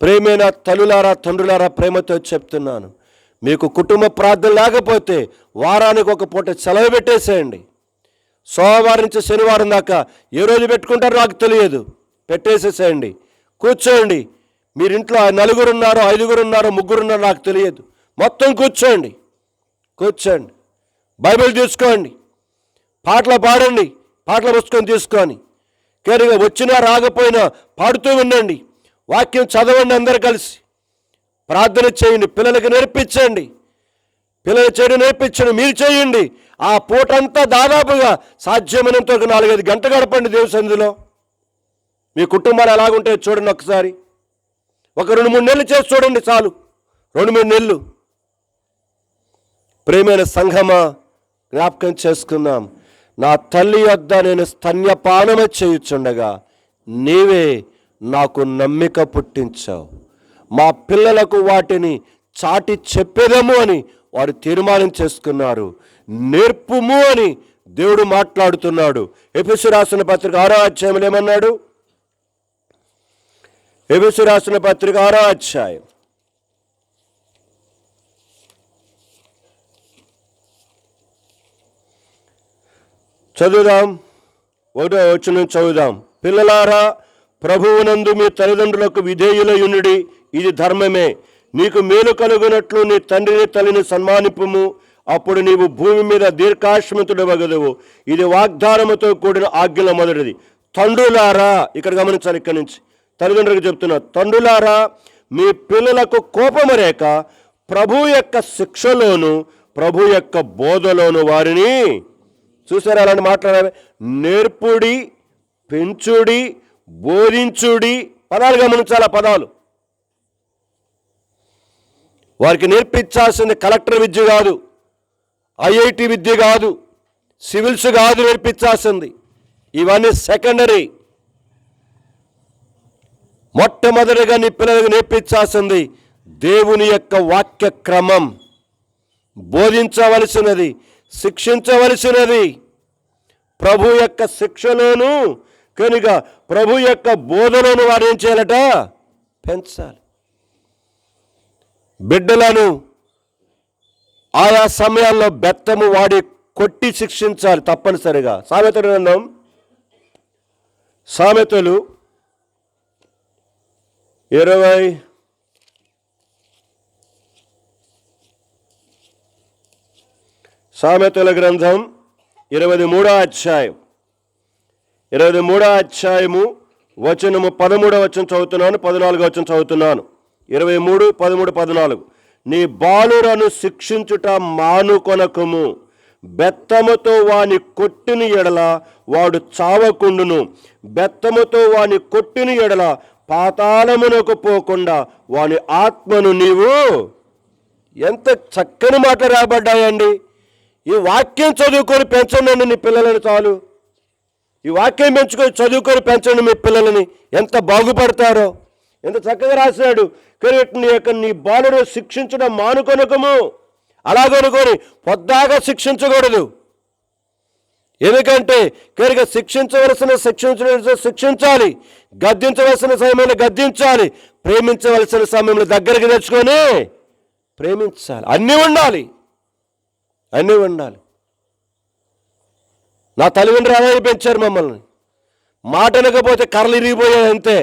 ప్రేమైన తల్లులారా, తండ్రులారా, ప్రేమతో చెప్తున్నాను, మీకు కుటుంబ ప్రార్థన లేకపోతే వారానికి ఒక పూట సెలవు పెట్టేసేయండి. సోమవారం నుంచి శనివారం దాకా ఏ రోజు పెట్టుకుంటారో నాకు తెలియదు, పెట్టేసేసేయండి. కూర్చోండి. మీరు ఇంట్లో 4 ఉన్నారో 5 ఉన్నారో 3 ఉన్నారో నాకు తెలియదు, మొత్తం కూర్చోండి. బైబిల్ తీసుకోండి, పాటలు పాడండి, పాటల పుస్తకం తీసుకొని కేరిగా వచ్చినా రాకపోయినా పాడుతూ ఉండండి. వాక్యం చదవండి. అందరు కలిసి ప్రార్థన చేయండి. పిల్లలకి నేర్పించండి. పిల్లలు చేయడం నేర్పించండి. మీరు చేయండి. ఆ పూటంతా దాదాపుగా సాధ్యమైనంత 4-5 గంటలు గడపండి దేవుని సన్నిధిలో. మీ కుటుంబాలు ఎలాగుంటాయో చూడండి ఒకసారి. ఒక 2-3 నెలలు చేసి చూడండి చాలు. 2-3 నెలలు. ప్రేమైన సంఘమా, జ్ఞాపకం చేసుకుందాం. నా తల్లి వద్ద నేను స్తన్యపానము చేయుచుండగా నీవే నాకు నమ్మిక పుట్టించావు. మా పిల్లలకు వాటిని చాటి చెప్పేదము అని వారు తీర్మానం చేసుకున్నారు. నేర్పుము అని దేవుడు మాట్లాడుతున్నాడు. ఎఫెసు రాసిన పత్రిక 6వ అధ్యాయంలో ఏమన్నాడు? ఎఫెసు రాసిన పత్రిక 6వ అధ్యాయం చదువుదాం. 1వ వచనం చదువుదాం. పిల్లలారా, ప్రభువునందు మీ తల్లిదండ్రులకు విధేయులయునుడి, ఇది ధర్మమే. నీకు మేలు కలుగునట్లు నీ తండ్రిని తల్లిని సన్మానింపుము, అప్పుడు నీవు భూమి మీద దీర్ఘాశ్మతుడవగదువు. ఇది వాగ్దానముతో కూడిన ఆజ్ఞల మొదటిది. తండ్రులారా, ఇక్కడ గమనించాలి. ఇక్కడి నుంచి తల్లిదండ్రులకు చెప్తున్నా, తండ్రులారా మీ పిల్లలకు కోపము రేక ప్రభు యొక్క శిక్షలోను ప్రభు యొక్క బోధలోను వారిని, చూసారా అలాంటి మాట్లాడాలి, నేర్పుడి, పెంచుడి, బోధించుడి. పదాలు గమనించాలి. పదాలు వారికి నేర్పించాల్సింది కలెక్టర్ విద్య కాదు, ఐఐటి విద్య కాదు, సివిల్స్ కాదు నేర్పించాల్సింది. ఇవన్నీ సెకండరీ. మొట్టమొదటిగా నీ పిల్లలకు నేర్పించాల్సింది దేవుని యొక్క వాక్య క్రమం. బోధించవలసినది, శిక్షించవలసినది ప్రభు యొక్క శిక్షలోను కనుక ప్రభు యొక్క బోధనను వారు ఏం చేయాలట? పెంచాలి. బిడ్డలను ఆయా సమయాల్లో బెత్తము వాడి కొట్టి శిక్షించాలి తప్పనిసరిగా. సామెతలు గ్రంథం, సామెతలు 23వ అధ్యాయం 23వ అధ్యాయము వచనము 13వ వచనం చదువుతున్నాను, 14వ వచనం చదువుతున్నాను. 23, 13, 14. నీ బాలురను శిక్షించుట మానుకొనకుము, బెత్తముతో వాని కొట్టిన ఎడల వాడు చావకుండును, బెత్తముతో వాని కొట్టిన ఎడల పాతాళమునకు పోకుండా వాని ఆత్మను నీవు. ఎంత చక్కని మాట రాబడ్డాయండి. ఈ వాక్యం చదువుకొని పెంచండి నీ పిల్లలని చాలు. ఈ వాక్యం పెంచుకొని చదువుకొని పెంచండి మీ పిల్లలని, ఎంత బాగుపడతారో. ఎంత చక్కగా రాశాడు. నీ బాలును శిక్షించడం మానుకొనకము. అలాగనుకొని పొద్దాగా శిక్షించకూడదు. ఎందుకంటే కనుక శిక్షించాలి, గద్దించవలసిన సమయంలో గద్దించాలి, ప్రేమించవలసిన సమయంలో దగ్గరికి తెచ్చుకొని ప్రేమించాలి. అన్నీ ఉండాలి. నా తల్లిదండ్రులు అలాగే పెంచారు మమ్మల్ని. మాట అనకపోతే కర్రలు ఇరిగిపోయాయి అంతే,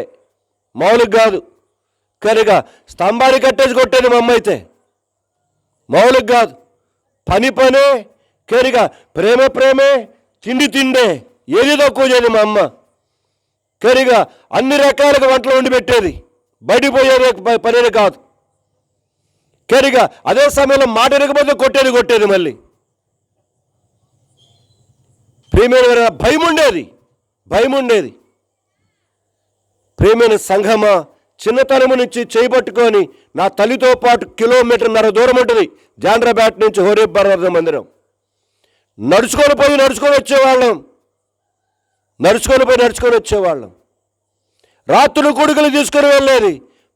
మామూలుగా కాదు. కనుక స్తంభాన్ని కట్టేసి కొట్టేది మా అమ్మ అయితే, మామూలుగా కాదు. పనే కనుక ప్రేమే, తిండే ఏది తక్కువ చేయదు మా అమ్మ. కరిగా అన్ని రకాలుగా వంటలు వండి పెట్టేది, బయటికి పోయేది పనేది కాదు. కరిగా అదే సమయంలో మాట ఎరగబోతే కొట్టేది మళ్ళీ. ప్రియమైన భయం ఉండేది. ప్రియమైన సంఘమా, చిన్నతనము నుంచి చేయబట్టుకొని నా తల్లితో పాటు 1.5 కిలోమీటర్ దూరం ఉంటుంది జాండ్రాబ్యాట్ నుంచి హోరేబ్ పర్వత మందిరం. నడుచుకొని వచ్చేవాళ్ళం. రాత్రులు కూడికలు తీసుకొని వెళ్ళేది,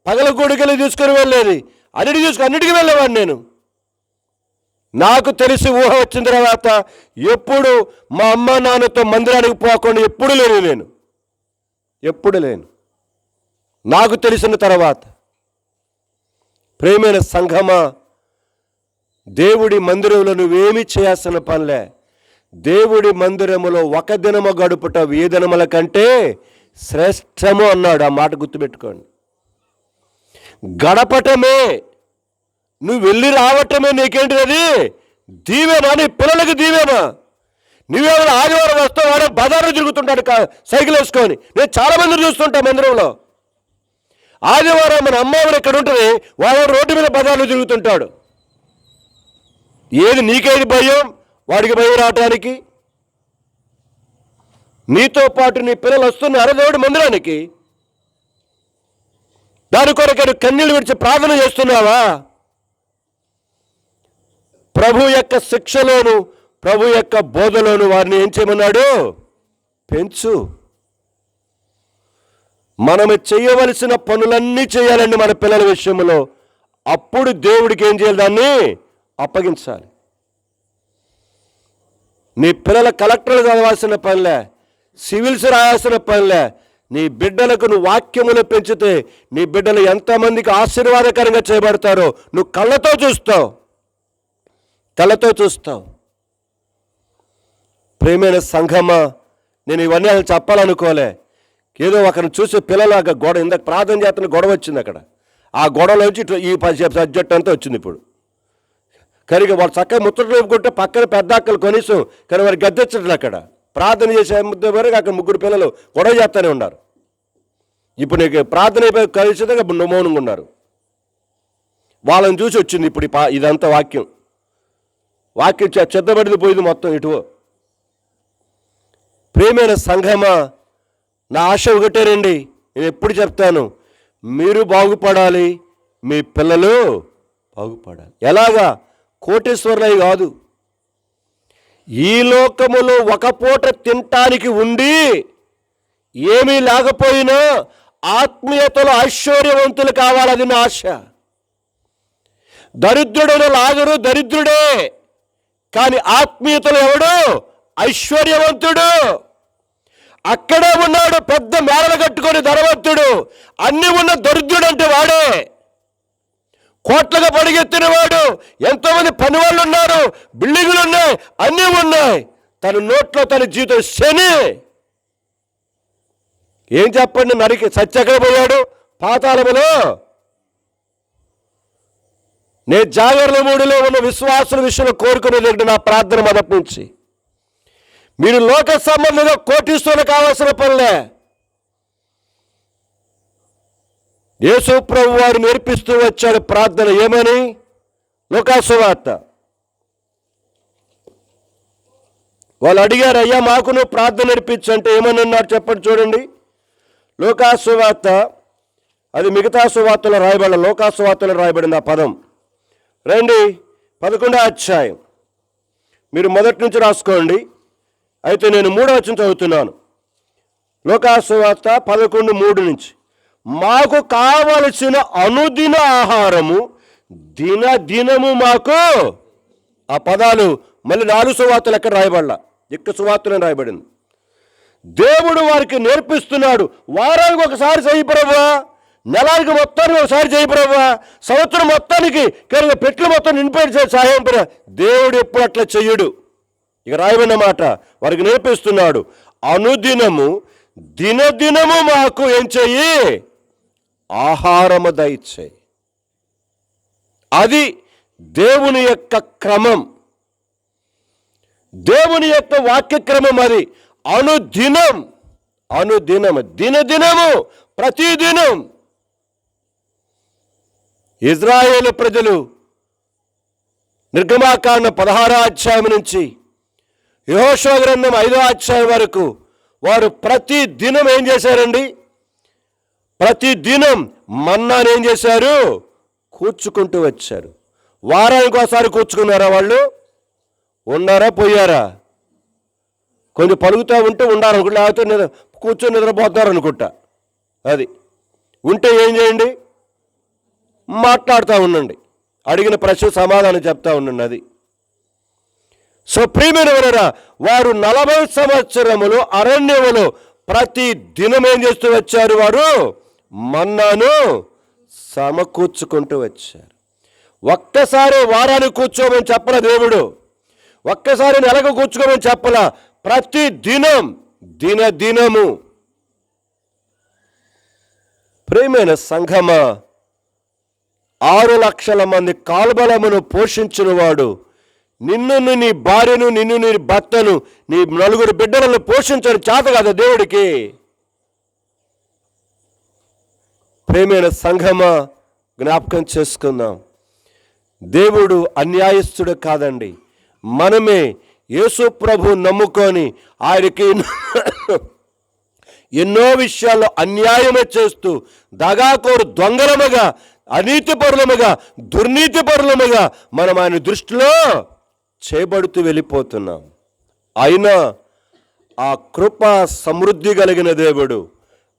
పగల కూడికలు తీసుకొని వెళ్ళేది, అన్నిటికీ వెళ్ళేవాడిని నేను. నాకు తెలిసి ఊహ వచ్చిన తర్వాత ఎప్పుడు మా అమ్మ నాన్నతో మందిరానికి పోకుండా ఎప్పుడు లేను నాకు తెలిసిన తర్వాత. ప్రియమైన సంఘమా, దేవుడి మందిరంలో నువ్వేమీ చేయాల్సిన పనిలే. దేవుడి మందిరములో 1 దినము గడుపుట 1000 దినముల కంటే శ్రేష్టము అన్నాడు. ఆ మాట గుర్తుపెట్టుకోండి. గడపటమే, నువ్వు వెళ్ళి రావటమే నీకేంటిది? అది దీవెనా? నీ పిల్లలకి దీవెనా? నువ్వేమైనా ఆదివారం వస్తావు, వాడే బజార్లో తిరుగుతుంటాడు సైకిల్ వేసుకొని. నేను చాలా మందిని చూస్తుంటా మందిరంలో. ఆదివారం మన అమ్మవారు ఎక్కడ ఉంటుంది, వాడు రోడ్డు మీద బజార్లో తిరుగుతుంటాడు. ఏది నీకేది భయం? వాడికి భయం రావటానికి. నీతో పాటు నీ పిల్లలు వస్తున్నారు దేవుడి మందిరానికి, దాని కొరకు కన్నీళ్ళు విడిచి ప్రార్థన చేస్తున్నావా? ప్రభు యొక్క శిక్షలోను, ప్రభు యొక్క బోధలోను వారిని ఏం చేయమన్నాడు? పెంచు. మనము చేయవలసిన పనులన్నీ చేయాలండి మన పిల్లల విషయంలో. అప్పుడు దేవుడికి ఏం చేయాలి? దాన్ని అప్పగించాలి. నీ పిల్లల కలెక్టర్లు చదవాల్సిన పనిలే, సివిల్స్ రాయాల్సిన పనిలే. నీ బిడ్డలకు నువ్వు వాక్యములు పెంచితే నీ బిడ్డలు ఎంతమందికి ఆశీర్వాదకరంగా చేయబడతారో నువ్వు కళ్ళతో చూస్తావు. ప్రియమైన సంఘమా, నేను ఇవన్నీ అసలు చెప్పాలనుకోలే. ఏదో ఒకరిని చూసి పిల్లలు ఇందాక ప్రార్థన చేస్తున్న గొడవ వచ్చింది అక్కడ. ఆ గొడవలోంచి ఈ సబ్జెక్ట్ అంతా వచ్చింది ఇప్పుడు. కనుక వాళ్ళు చక్కగా ముచ్చట లేపుకుంటే పక్కన పెద్ద అక్కలు కనీసం కానీ వారికి గద్దెచ్చట్లు అక్కడ ప్రార్థన చేసే వరకు అక్కడ 3 పిల్లలు గొడవ చేస్తూనే ఉన్నారు. ఇప్పుడు నీకు ప్రార్థన అయిపోయి కలిసిగా మౌనంగా ఉన్నారు. వాళ్ళని చూసి వచ్చింది ఇప్పుడు ఇదంతా వాక్యం చెద్దబడిది పోయింది మొత్తం ఇటు. ప్రియమైన సంఘమా, నా ఆశ ఒకటేనండి. నేను ఎప్పుడు చెప్తాను, మీరు బాగుపడాలి, మీ పిల్లలు బాగుపడాలి. ఎలాగా? కోటేశ్వరులై కాదు. ఈ లోకములో ఒక పూట తినటానికి ఉండి ఏమీ లేకపోయినా ఆత్మీయతలో ఐశ్వర్యవంతులు కావాలది నా ఆశ. దరిద్రుడైన లాజరు దరిద్రుడే, కానీ ఆత్మీయతలో ఎవడు? ఐశ్వర్యవంతుడు. అక్కడే ఉన్నాడు పెద్ద మేడలు కట్టుకొని ధనవంతుడు. అన్నీ ఉన్న దరిద్రుడు అంటే వాడే. కోట్లుగా పడిగెత్తిన వాడు. ఎంతోమంది పని వాళ్ళు ఉన్నారు, బిల్డింగులు ఉన్నాయి, అన్నీ ఉన్నాయి. తన నోట్లో తన జీవితం శని. ఏం చెప్పండి? నరికి సత్యక్కడ పోయాడు పాతాళములో. నేను జాగరణ మూడిలో ఉన్న విశ్వాసుల విషయంలో కోరుకునేది నా ప్రార్థన మొదటి నుంచి, మీరు లోక సంబంధంగా కోటీశ్వరులు కావాల్సిన పనిలే. యేసు ప్రభు వారు నేర్పిస్తూ వచ్చాడు ప్రార్థన. ఏమని? లూకాసు వార్త. వాళ్ళు అడిగారు, అయ్యా మాకు నువ్వు ప్రార్థన నేర్పించు అంటే ఏమని అన్నారు చెప్పండి చూడండి. లూకాసు వార్త, అది మిగతా సువార్తలో రాయబడిన, లూకాసు వార్తలో రాయబడింది ఆ పదం. రండి 11వ అధ్యాయం, మీరు మొదటి నుంచి రాసుకోండి. అయితే నేను 3వ వచనం చదువుతున్నాను. లూకాసు వార్త 11:3 నుంచి. మాకు కావలసిన అనుదిన ఆహారము దినము మాకు. ఆ పదాలు మళ్ళీ 4 సువార్తలు ఎక్కడ రాయబడలా, ఎక్కువ సువార్తలు రాయబడింది. దేవుడు వారికి నేర్పిస్తున్నాడు. వారానికి ఒకసారి చేయి ప్రభువా, నెలానికి మొత్తానికి ఒకసారి చేయి ప్రభువా, సంవత్సరం మొత్తానికి కనుక పెట్లు మొత్తం నింపేసి సహాయం పడ. దేవుడు ఎప్పుడు అట్లా చెయ్యడు. ఇక రాయబడిన మాట వారికి నేర్పిస్తున్నాడు. అనుదినము దినము మాకు ఏం చెయ్యి? ఆహారము దయచేయి. అది దేవుని యొక్క క్రమం, దేవుని యొక్క వాక్యక్రమం. అది అనుదినం అనుదినము, దినదినము, ప్రతిదినం ఇజ్రాయేలు ప్రజలు నిర్గమాకాండం 16వ అధ్యాయం నుంచి యెహోషువ గ్రంథం 5వ అధ్యాయం వరకు వారు ప్రతి దినం ఏం చేశారండి? ప్రతి దినం మన్నాను ఏం చేశారు? కూర్చుకుంటూ వచ్చారు. వారానికి ఒకసారి కూర్చుకున్నారా వాళ్ళు? ఉన్నారా, పోయారా? కొంచెం పలుకుతూ ఉంటే ఉండారు అనుకుంటా, లేకపోతే కూర్చొని నిద్రపోతున్నారు అనుకుంటా. అది ఉంటే ఏం చేయండి? మాట్లాడుతూ ఉండండి, అడిగిన ప్రశ్న సమాధానం చెప్తా ఉండండి. అది సో ప్రియమైన వారా, వారు 40 సంవత్సరములు అరణ్యములో ప్రతి దినం ఏం చేస్తూ వచ్చారు? వారు మన్నాను సమకూర్చుకుంటూ వచ్చారు. ఒక్కసారి వారానికి కూర్చోమని చెప్పల దేవుడు, ఒక్కసారి నెలకు కూర్చోమని చెప్పలా. ప్రతి దినం, దినదినము. ప్రియమైన సంఘమా, 6 లక్షల మంది కాల్బలమును పోషించిన వాడు నిన్ను, నీ భార్యను, నిన్ను, నీ భర్తను, నీ 4 బిడ్డలను పోషించడం చేత కదా దేవుడికి? ప్రియమైన సంఘమా, జ్ఞాపకం చేసుకుందాం, దేవుడు అన్యాయస్తుడు కాదండి. మనమే యేసు ప్రభు నమ్ముకొని ఆయనకి ఎన్నో విషయాల్లో అన్యాయమే చేస్తూ దగాకోరు దొంగలముగా, అనీతిపరులముగా, దుర్నీతిపరులముగా మనం ఆయన దృష్టిలో చేయబడుతూ వెళ్ళిపోతున్నాం. అయినా ఆ కృప సమృద్ధి కలిగిన దేవుడు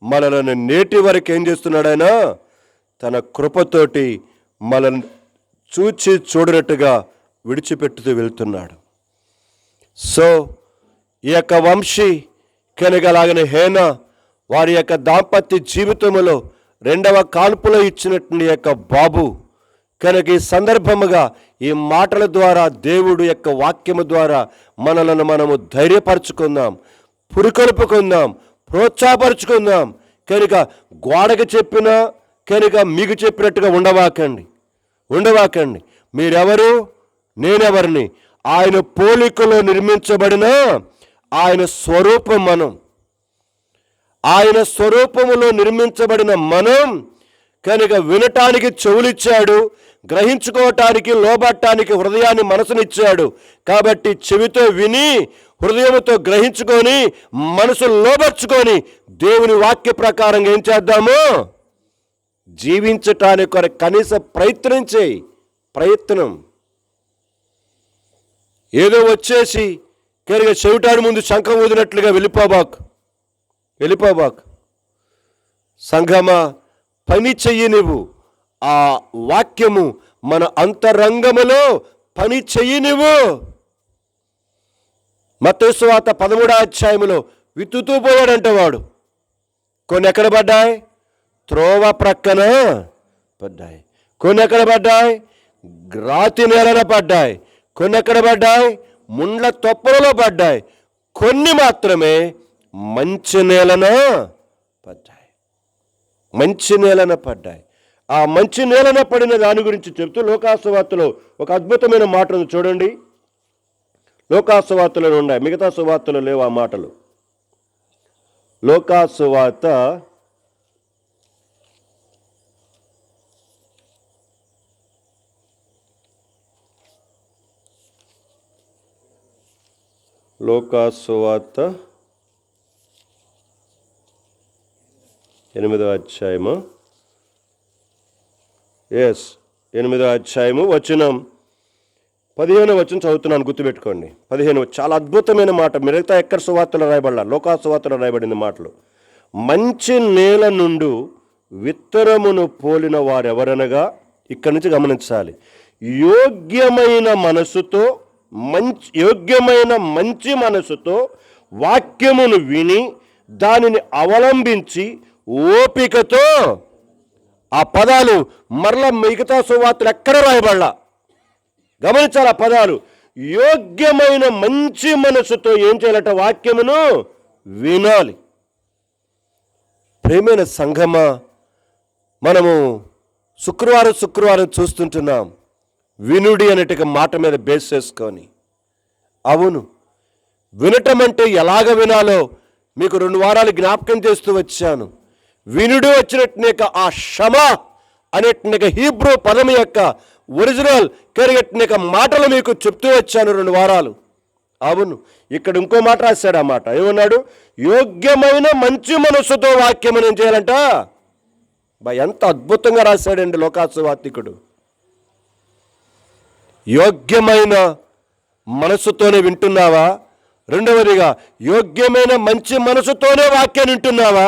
మనల్ని నేటి వరకు ఏం చేస్తున్నాడు? ఆయన తన కృపతోటి మనల్ని చూచి చూడనట్టుగా విడిచిపెట్టుతూ వెళ్తున్నాడు. సో ఈ యొక్క వంశీ కనుగలాగిన హేన వారి యొక్క దాంపత్య జీవితంలో 2వ కాల్పులో ఇచ్చినటువంటి యొక్క బాబు కనుక ఈ సందర్భముగా ఈ మాటల ద్వారా, దేవుడు యొక్క వాక్యము ద్వారా మనలను మనము ధైర్యపరచుకుందాం, పురికొల్పుకుందాం, ప్రోత్సాహపరుచుకుందాం. కనుక గోడకి చెప్పినా కనుక మీకు చెప్పినట్టుగా ఉండవాకండి. మీరెవరు, నేనెవరిని? ఆయన పోలికలో నిర్మించబడిన ఆయన స్వరూపం మనం. ఆయన స్వరూపములో నిర్మించబడిన మనం కనుక వినటానికి చెవులిచ్చాడు, గ్రహించుకోవటానికి, లోబట్టానికి హృదయాన్ని, మనసునిచ్చాడు. కాబట్టి చెవితో విని, హృదయంతో గ్రహించుకొని, మనసు లోబర్చుకొని దేవుని వాక్య ప్రకారంగా ఏం చేద్దాము? జీవించటానికి కొరకు కనీస ప్రయత్నం చేయి. ప్రయత్నం ఏదో వచ్చేసి కనుక చెవిటాడి ముందు శంఖం ఊదినట్లుగా వెళ్ళిపోబాకు. సంఘమా, పని చెయ్యి. నువ్వు ఆ వాక్యము మన అంతరంగములో పని చెయ్యి. నువ్వు మత్తయి సువార్త 13వ అధ్యాయములో విత్తుతూ పోయాడంట వాడు. కొన్ని ఎక్కడ పడ్డాయి? త్రోవ ప్రక్కన పడ్డాయి. కొన్ని ఎక్కడ పడ్డాయి? రాతి నేలన పడ్డాయి. కొన్ని ఎక్కడ పడ్డాయి? ముండ్ల తొప్పలలో పడ్డాయి. కొన్ని మాత్రమే మంచి నేలన పడ్డాయి. ఆ మంచి నేలన పడిన దాని గురించి చెప్తూ లోకాసువార్తలో ఒక అద్భుతమైన మాట ఉంది చూడండి. లోకాసువార్తలో ఉన్నాయి, మిగతా సువార్తలో లేవు ఆ మాటలు. లోకాసువార్త 8వ అధ్యాయము, 8వ అధ్యాయము వచనం 15వ వచనం చదువుతున్నాను, గుర్తుపెట్టుకోండి. 15 చాలా అద్భుతమైన మాట. మిగతా ఎక్కడ సువార్తలో రాయబడాల, లోకాసువార్తలో రాయబడిన మాటలు. మంచి నేల నుండి విత్తనమును పోలిన వారెవరనగా, ఇక్కడి నుంచి గమనించాలి, యోగ్యమైన మంచి మనసుతో వాక్యమును విని దానిని అవలంబించి ఓపికతో, ఆ పదాలు మరలా మిగతా సువార్తలు ఎక్కడ రాయబడలా, గమనించాలి. ఆ పదాలు యోగ్యమైన మంచి మనసుతో ఏం చేయాలట? వాక్యమును వినాలి. ప్రేమైన సంఘమా, మనము శుక్రవారం చూస్తుంటున్నాం, వినుడి అనేట మాట మీద బేస్ చేసుకొని. అవును, వినటం అంటే ఎలాగ వినాలో మీకు 2 వారాలు జ్ఞాపకం చేస్తూ వచ్చాను. వినుడు వచ్చినట్టునేక ఆ షమా అనేట్టునేక హీబ్రూ పదం యొక్క ఒరిజినల్ కరిగట్టునేక మాటలు మీకు చెప్తూ వచ్చాను 2 వారాలు. అవును, ఇక్కడ ఇంకో మాట రాశాడు. ఆ మాట ఏమన్నాడు? యోగ్యమైన మంచి మనస్సుతో వాక్యం ఏం చేయాలంట. ఎంత అద్భుతంగా రాశాడండి లోకాసువార్తికుడు. యోగ్యమైన మనసుతోనే వింటున్నావా? రెండవదిగా యోగ్యమైన మంచి మనసుతోనే వాక్యాన్ని వింటున్నావా?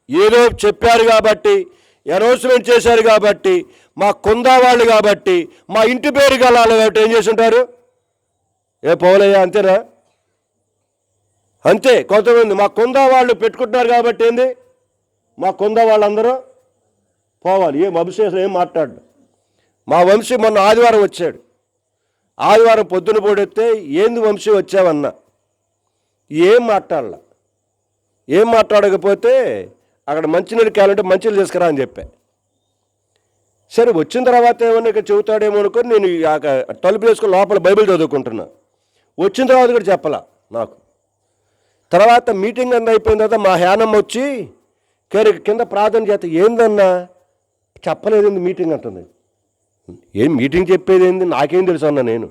ఏదో చెప్పారు కాబట్టి, అనౌన్స్మెంట్ చేశారు కాబట్టి, మా కొందా వాళ్ళు కాబట్టి, మా ఇంటి పేరు గలాలి కాబట్టి ఏం చేసి ఉంటారు? ఏ పోలయ్యా అంతేనా? అంతే. కొంతమంది మా కొందా వాళ్ళు పెట్టుకుంటున్నారు కాబట్టి ఏంది, మా కొందా వాళ్ళందరూ పోవాలి. ఏం అభిషేకం ఏం మాట్లాడు. మా వంశీ మొన్న ఆదివారం వచ్చాడు. ఆదివారం పొద్దున పోడెత్తే ఏంది వంశీ వచ్చావన్నా, ఏం మాట్లాడకపోతే అక్కడ మంచినీళ్ళు కావాలంటే మంచినీళ్ళు తీసుకురా అని చెప్పా. సరే వచ్చిన తర్వాత ఏమన్నా ఇక్కడ చెబుతాడేమో అనుకొని నేను తలుపు వేసుకొని లోపల బైబిల్ చదువుకుంటున్నా. వచ్చిన తర్వాత కూడా చెప్పలా నాకు. తర్వాత మీటింగ్ అంతా అయిపోయిన తర్వాత మా హ్యానమ్మ వచ్చి కింద ప్రార్థన చేస్తే ఏందన్నా చెప్పలేదు మీటింగ్ అంటుంది. ఏం మీటింగ్ చెప్పేది ఏంది, నాకేం తెలుసు అన్నా. నేను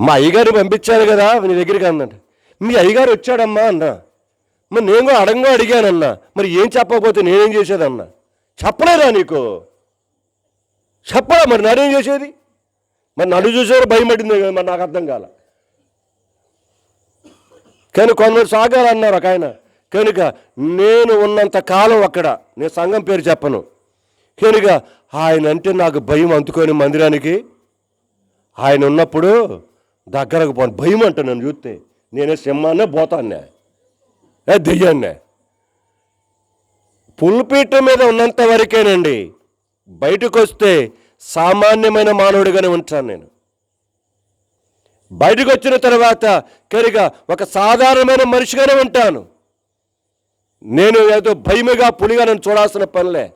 మా అయ్యగారిని పంపించాను కదా నీ దగ్గరికి అన్నట్టు. మీ అయ్యగారు వచ్చాడమ్మా అన్నా. మరి నేను కూడా అడిగానన్నా. మరి ఏం చెప్పకపోతే నేనేం చేసేదన్నా? చెప్పలేదా నీకు? చెప్పరా మరి నేనేం చేసేది? మరి నన్ను చూసేవారు భయపడింది కదా, మరి నాకు అర్థం కాల. కానీ కొందరు సాగాలన్నారు ఒక ఆయన. కనుక నేను ఉన్నంత కాలం అక్కడ, నేను సంఘం పేరు చెప్పను, కనుక ఆయన అంటే నాకు భయం. అందుకొని మందిరానికి ఆయన ఉన్నప్పుడు దగ్గరకు పోను, భయం అంట. నన్ను చూస్తే నేనే సింహాన్నే పోతాన్నే, దెయ్యాన్నే. పుల్పీట మీద ఉన్నంత వరకేనండి. బయటకు వస్తే సామాన్యమైన మానవుడిగానే ఉంటాను నేను. బయటకు వచ్చిన తర్వాత కనుక ఒక సాధారణమైన మనిషిగానే ఉంటాను నేను. ఏదో భయముగా పులిగా నన్ను చూడాల్సిన పనిలే.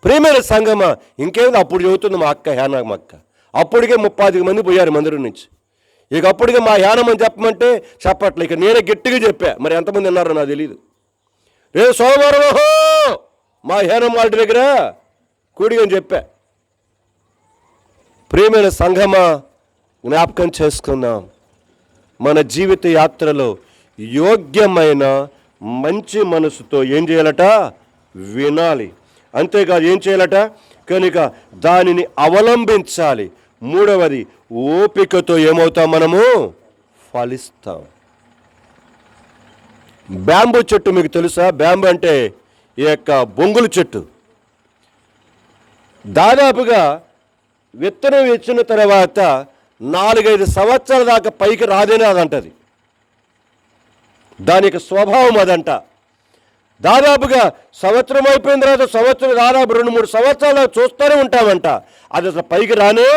ప్రియమైన సంగమా, ఇంకేదో అప్పుడు చెబుతుంది మా అక్క హ్యానమ్మ అక్క. అప్పటికే 35 మంది పోయారు మందిరం నుంచి. ఇక అప్పటికే మా హ్యానమ్మని చెప్పమంటే చెప్పట్లే. ఇక నేనే గట్టిగా చెప్పా. మరి ఎంతమంది ఉన్నారో నాకు తెలియదు. రేపు సోమవారం మా హ్యానమ్మ వాళ్ళ దగ్గర కూడి అని చెప్పా. ప్రియమైన సంఘమా, జ్ఞాపకం చేసుకుందాం. మన జీవిత యాత్రలో యోగ్యమైన మంచి మనసుతో ఏం చేయాలట? వినాలి. అంతేకాదు ఏం చేయాలట? కనుక దానిని అవలంబించాలి. మూడవది, ఓపికతో ఏమవుతాం? మనము ఫలిస్తాం. బ్యాంబూ చెట్టు మీకు తెలుసా? బ్యాంబూ అంటే ఈ యొక్క బొంగుల చెట్టు. దాదాపుగా విత్తనం ఇచ్చిన తర్వాత 4-5 సంవత్సరాల దాకా పైకి రాదేనే అదంటది. దాని యొక్క స్వభావం అదంట. దాదాపుగా సంవత్సరం అయిపోయిన తర్వాత దాదాపు 2-3 సంవత్సరాలు చూస్తూనే ఉంటామంట. అది అసలు పైకి రానే,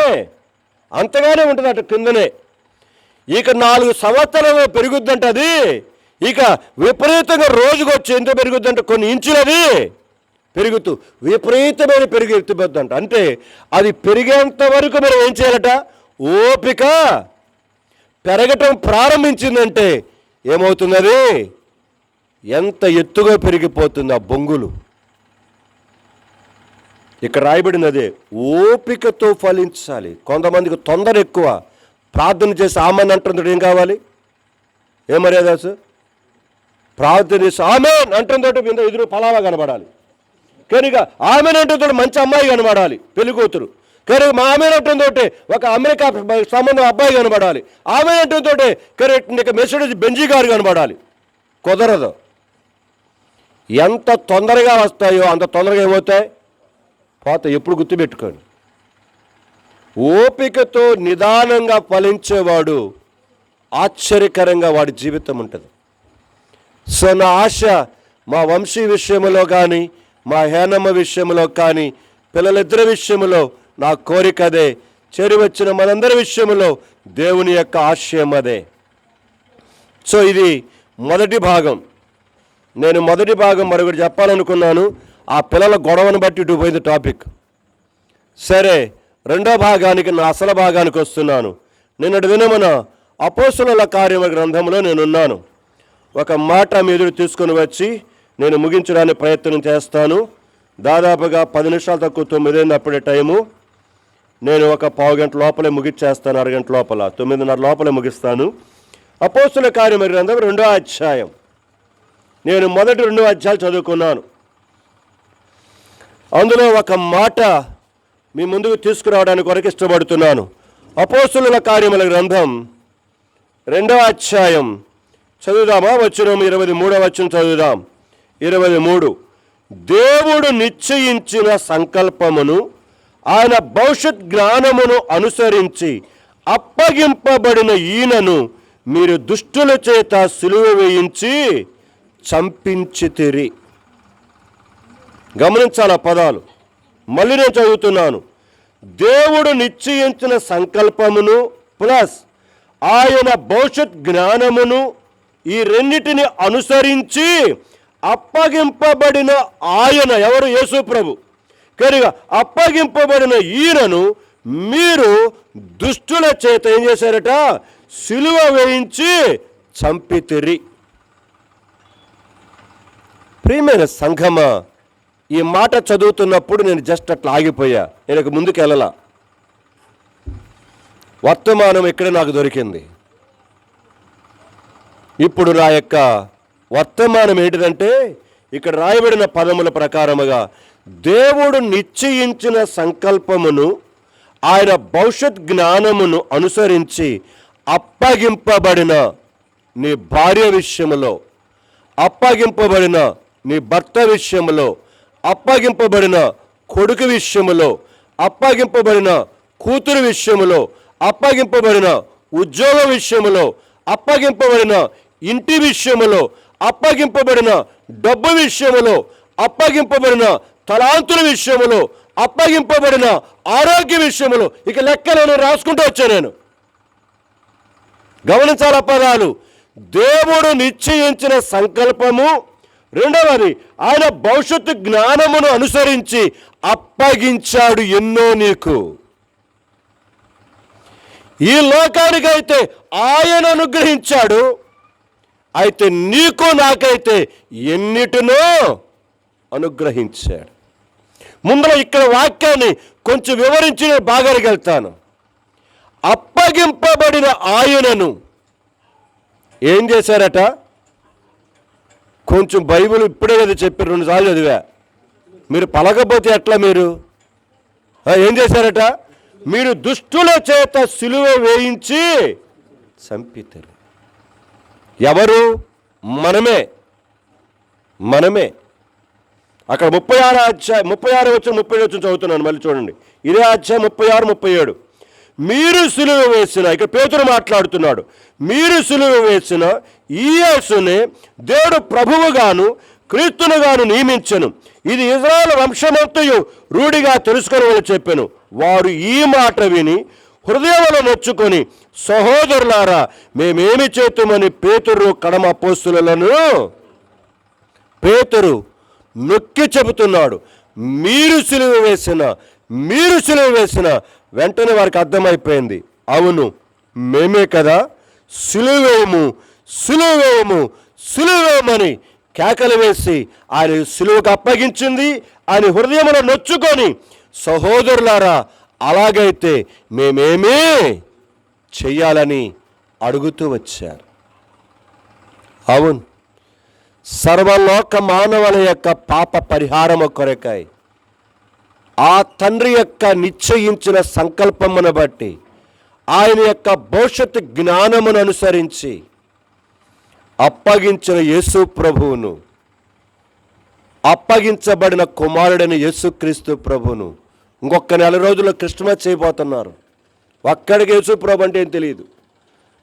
అంతగానే ఉంటుంది అటు కిందనే. ఇక 4 సంవత్సరాలు పెరుగుద్దంట అది. ఇక విపరీతంగా రోజుకు వచ్చి ఎంత పెరుగుద్దంట, కొన్ని ఇంచులు అది పెరుగుతూ విపరీతమైన ఎత్తిపోద్దంట. అంటే అది పెరిగేంత వరకు మనం ఏం చేయాలట? ఓపిక. పెరగటం ప్రారంభించిందంటే ఏమవుతున్నది? ఎంత ఎత్తుగా పెరిగిపోతుంది ఆ బొంగులు. ఇక్కడ రాయబడింది అదే, ఓపికతో ఫలించాలి. కొంతమందికి తొందర ఎక్కువ. ప్రార్థన చేసి ఆమెన్ అంటుందో ఏం కావాలి? ఏం మర్యాదాసు? ప్రార్థన చేసి ఆమెన్ అంటుందో మీద ఎదురు ఫలావా కనబడాలి. కనుక ఆమెన్ అంటుందో మంచి అమ్మాయి కనబడాలి, పెళ్లి కూతురు. కనుక మా ఆమెన్ అంటుందో ఒక అమెరికా సంబంధం అబ్బాయి కనబడాలి. ఆమెన్ అంటుందో కరెక్ట్ మెర్సిడీస్ బెంజీ గారు కనబడాలి. కుదరదు. ఎంత తొందరగా వస్తాయో అంత తొందరగా ఏమవుతాయి? పోతాయి. ఎప్పుడు గుర్తుపెట్టుకోండి. ఓపికతో నిదానంగా ఫలించేవాడు ఆశ్చర్యకరంగా వాడి జీవితం ఉంటుంది. సో నా ఆశ మా వంశీ విషయంలో కానీ, మా హేనమ్మ విషయంలో కానీ, పిల్లలిద్దరి విషయంలో నా కోరిక అదే. చేరివచ్చిన మనందరి విషయంలో దేవుని యొక్క ఆశయం అదే. సో ఇది మొదటి భాగం. నేను మొదటి భాగం మరొకటి చెప్పాలనుకున్నాను. ఆ పిల్లల గొడవను బట్టి ఇటు పోయింది టాపిక్. సరే, రెండో భాగానికి, నా అసలు భాగానికి వస్తున్నాను. నిన్నటి దినమున అపోస్తలుల కార్యముల గ్రంథంలో నేనున్నాను. ఒక మాట మీ ఎదురు తీసుకొని వచ్చి నేను ముగించడానికి ప్రయత్నం చేస్తాను. దాదాపుగా 10 నిమిషాలు తక్కువ 9 అయింది అప్పుడే టైము. నేను ఒక పావు గంట లోపలే ముగిచ్చేస్తాను, అరగంట లోపల, 9:30 లోపలే ముగిస్తాను. అపోస్తలుల కార్యముల గ్రంథం 2వ అధ్యాయం. నేను మొదటి 2 అధ్యాయాలు చదువుకున్నాను. అందులో ఒక మాట మీ ముందుకు తీసుకురావడానికి కొరకు ఇష్టపడుతున్నాను. అపోస్తలుల కార్యముల గ్రంథం 2వ అధ్యాయం చదువుదామా? వచనం 23వ వచనం చదువుదాం. 23. దేవుడు నిశ్చయించిన సంకల్పమును ఆయన భవిష్యత్ జ్ఞానమును అనుసరించి అప్పగింపబడిన ఈయనను మీరు దుష్టుల చేత సిలువ వేయించి చంపించితిరి. గమనించాల పదాలు. మళ్ళీ నేను చదువుతున్నాను. దేవుడు నిశ్చయించిన సంకల్పమును ప్లస్ ఆయన భవిష్యత్ జ్ఞానమును ఈ రెండిటిని అనుసరించి అప్పగింపబడిన ఆయన ఎవరు? యేసు ప్రభు. కనుక అప్పగింపబడిన ఈయనను మీరు దుష్టుల చేత ఏం చేశారట? సిలువ వేయించి చంపితిరి. ప్రియమైన సంఘమా, ఈ మాట చదువుతున్నప్పుడు నేను జస్ట్ అట్లా ఆగిపోయా. నేను ముందుకు వెళ్ళలా. వర్తమానం ఇక్కడే నాకు దొరికింది. ఇప్పుడు నా యొక్క వర్తమానం ఏంటిదంటే, ఇక్కడ రాయబడిన పదముల ప్రకారముగా దేవుడు నిశ్చయించిన సంకల్పమును ఆయన భవిష్యత్ జ్ఞానమును అనుసరించి అప్పగింపబడిన నీ భార్య విషయములో, అప్పగింపబడిన నీ భర్త విషయములో, అప్పగింపబడిన కొడుకు విషయములో, అప్పగింపబడిన కూతురు విషయములో, అప్పగింపబడిన ఉద్యోగ విషయములో, అప్పగింపబడిన ఇంటి విషయములో, అప్పగింపబడిన డబ్బు విషయములో, అప్పగింపబడిన తలాంతుల విషయములో, అప్పగింపబడిన ఆరోగ్య విషయములో, ఇక లెక్కలను రాసుకుంటూ వచ్చాను నేను. గమనించాల పదాలు. దేవుడు నిశ్చయించిన సంకల్పము, రెండవది ఆయన భవిష్యత్తు జ్ఞానమును అనుసరించి అప్పగించాడు ఎన్నో నీకు. ఈ లోకానికైతే ఆయన అనుగ్రహించాడు, అయితే నీకు నాకైతే ఎన్నిటినో అనుగ్రహించాడు. ముందర ఇక్కడ వాక్యాన్ని కొంచెం వివరించి నేను బాగానికి వెళ్తాను. అప్పగింపబడిన ఆయనను ఏం చేశారట? కొంచెం బైబిల్ ఇప్పుడే కదా చెప్పారు, 2 సార్లు చదివా. మీరు పలకపోతే ఎట్లా? మీరు ఏం చేశారట? మీరు దుష్టుల చేత సిలువ వేయించి చంపితారు. ఎవరు? మనమే. అక్కడ 36 అధ్యాయం 36 వచ్చి 37 వచ్చి చదువుతున్నాను. మళ్ళీ చూడండి. ఇదే అధ్యాయం 36, 37. మీరు సిలువ వేసిన, ఇక్కడ పేతురు మాట్లాడుతున్నాడు, మీరు సిలువ వేసిన ఈ యేసునే దేవుడు ప్రభువుగాను క్రీస్తునుగాను నియమించెను. ఇది ఇశ్రాయేలు వంశమంతయు రూఢిగా తెలుసుకొనమని చెప్పెను. వారు ఈ మాట విని హృదయంలో నొచ్చుకొని, సహోదరులారా మేమేమి చేతుమని పేతురు కడమ అపోస్తలులను పేతురు నొక్కి చెబుతున్నాడు. మీరు సిలువ వేసిన వెంటనే వారికి అర్థమైపోయింది, అవును మేమే కదా, సిలువేయమని కేకలు వేసి ఆయన సిలువకు అప్పగించింది. ఆయన హృదయంలో నొచ్చుకొని, సహోదరులారా అలాగైతే మేమేమీ చెయ్యాలని అడుగుతూ వచ్చారు. అవును, సర్వలోక మానవుల యొక్క పాప పరిహారము కొరకై ఆ తండ్రి యొక్క నిశ్చయించిన సంకల్పమును బట్టి ఆయన యొక్క భవిష్యత్తు జ్ఞానమును అనుసరించి అప్పగించిన యేసు ప్రభువును, అప్పగించబడిన కుమారుడైన యేసుక్రీస్తు ప్రభువును ఇంకొక 4 రోజుల్లో క్రిస్మస్ చేయబోతున్నారు. ఒక్కడికి యేసు ప్రభు అంటే ఏం తెలియదు.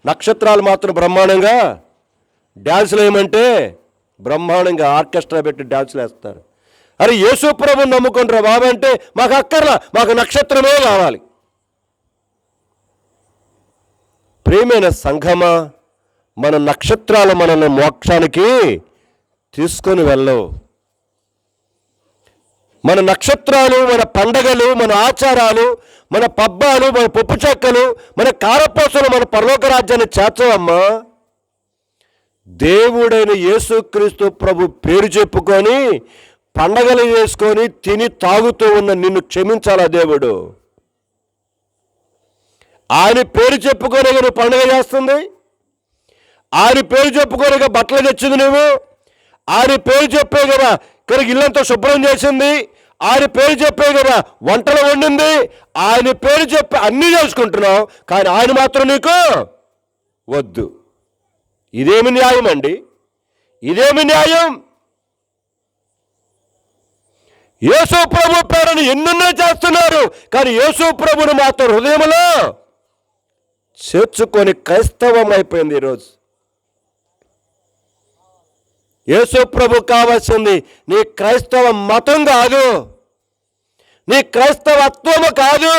నక్షత్రాలు మాత్రం బ్రహ్మాండంగా డ్యాన్సులు వేయమంటే బ్రహ్మాండంగా ఆర్కెస్ట్రా పెట్టి డ్యాన్సులు వేస్తారు. అరే యేసు ప్రభుని నమ్ముకుంటారా బాబు అంటే మాకు అక్కర్లా, మాకు నక్షత్రమే కావాలి. ప్రియమైన సంఘమా, మన నక్షత్రాలు మనల్ని మోక్షానికి తీసుకొని వెళ్ళవు. మన నక్షత్రాలు, మన పండగలు, మన ఆచారాలు, మన పబ్బాలు, మన పప్పు చెక్కలు, మన కారపూసలు మన పరలోక రాజ్యాన్ని చేర్చవమ్మా. దేవుడైన యేసుక్రీస్తు ప్రభు పేరు చెప్పుకొని పండగలు చేసుకొని తిని తాగుతూ ఉన్న నిన్ను క్షమించాలా దేవుడు? ఆయన పేరు చెప్పుకొని నువ్వు పండుగ చేస్తుంది, ఆయన పేరు చెప్పుకోనిగా బట్టలు తెచ్చింది నువ్వు, ఆయన పేరు చెప్పే కదా ఇక్కడికి ఇల్లంతా శుభ్రం చేసింది, ఆయన పేరు చెప్పే కదా వంటలు వండింది, ఆయన పేరు చెప్పి అన్నీ చేసుకుంటున్నావు, కానీ ఆయన మాత్రం నీకు వద్దు. ఇదేమి న్యాయం అండి? ఇదేమి న్యాయం? యేసు ప్రభు పేరుని ఎన్నెన్నో చేస్తున్నారు, కానీ యేసు ప్రభుని మాత్రం హృదయంలో చేర్చుకొని క్రైస్తవం అయిపోయింది ఈరోజు. యేసు ప్రభు కావాల్సింది నీ క్రైస్తవ మతం కాదు, నీ క్రైస్తవత్వము కాదు,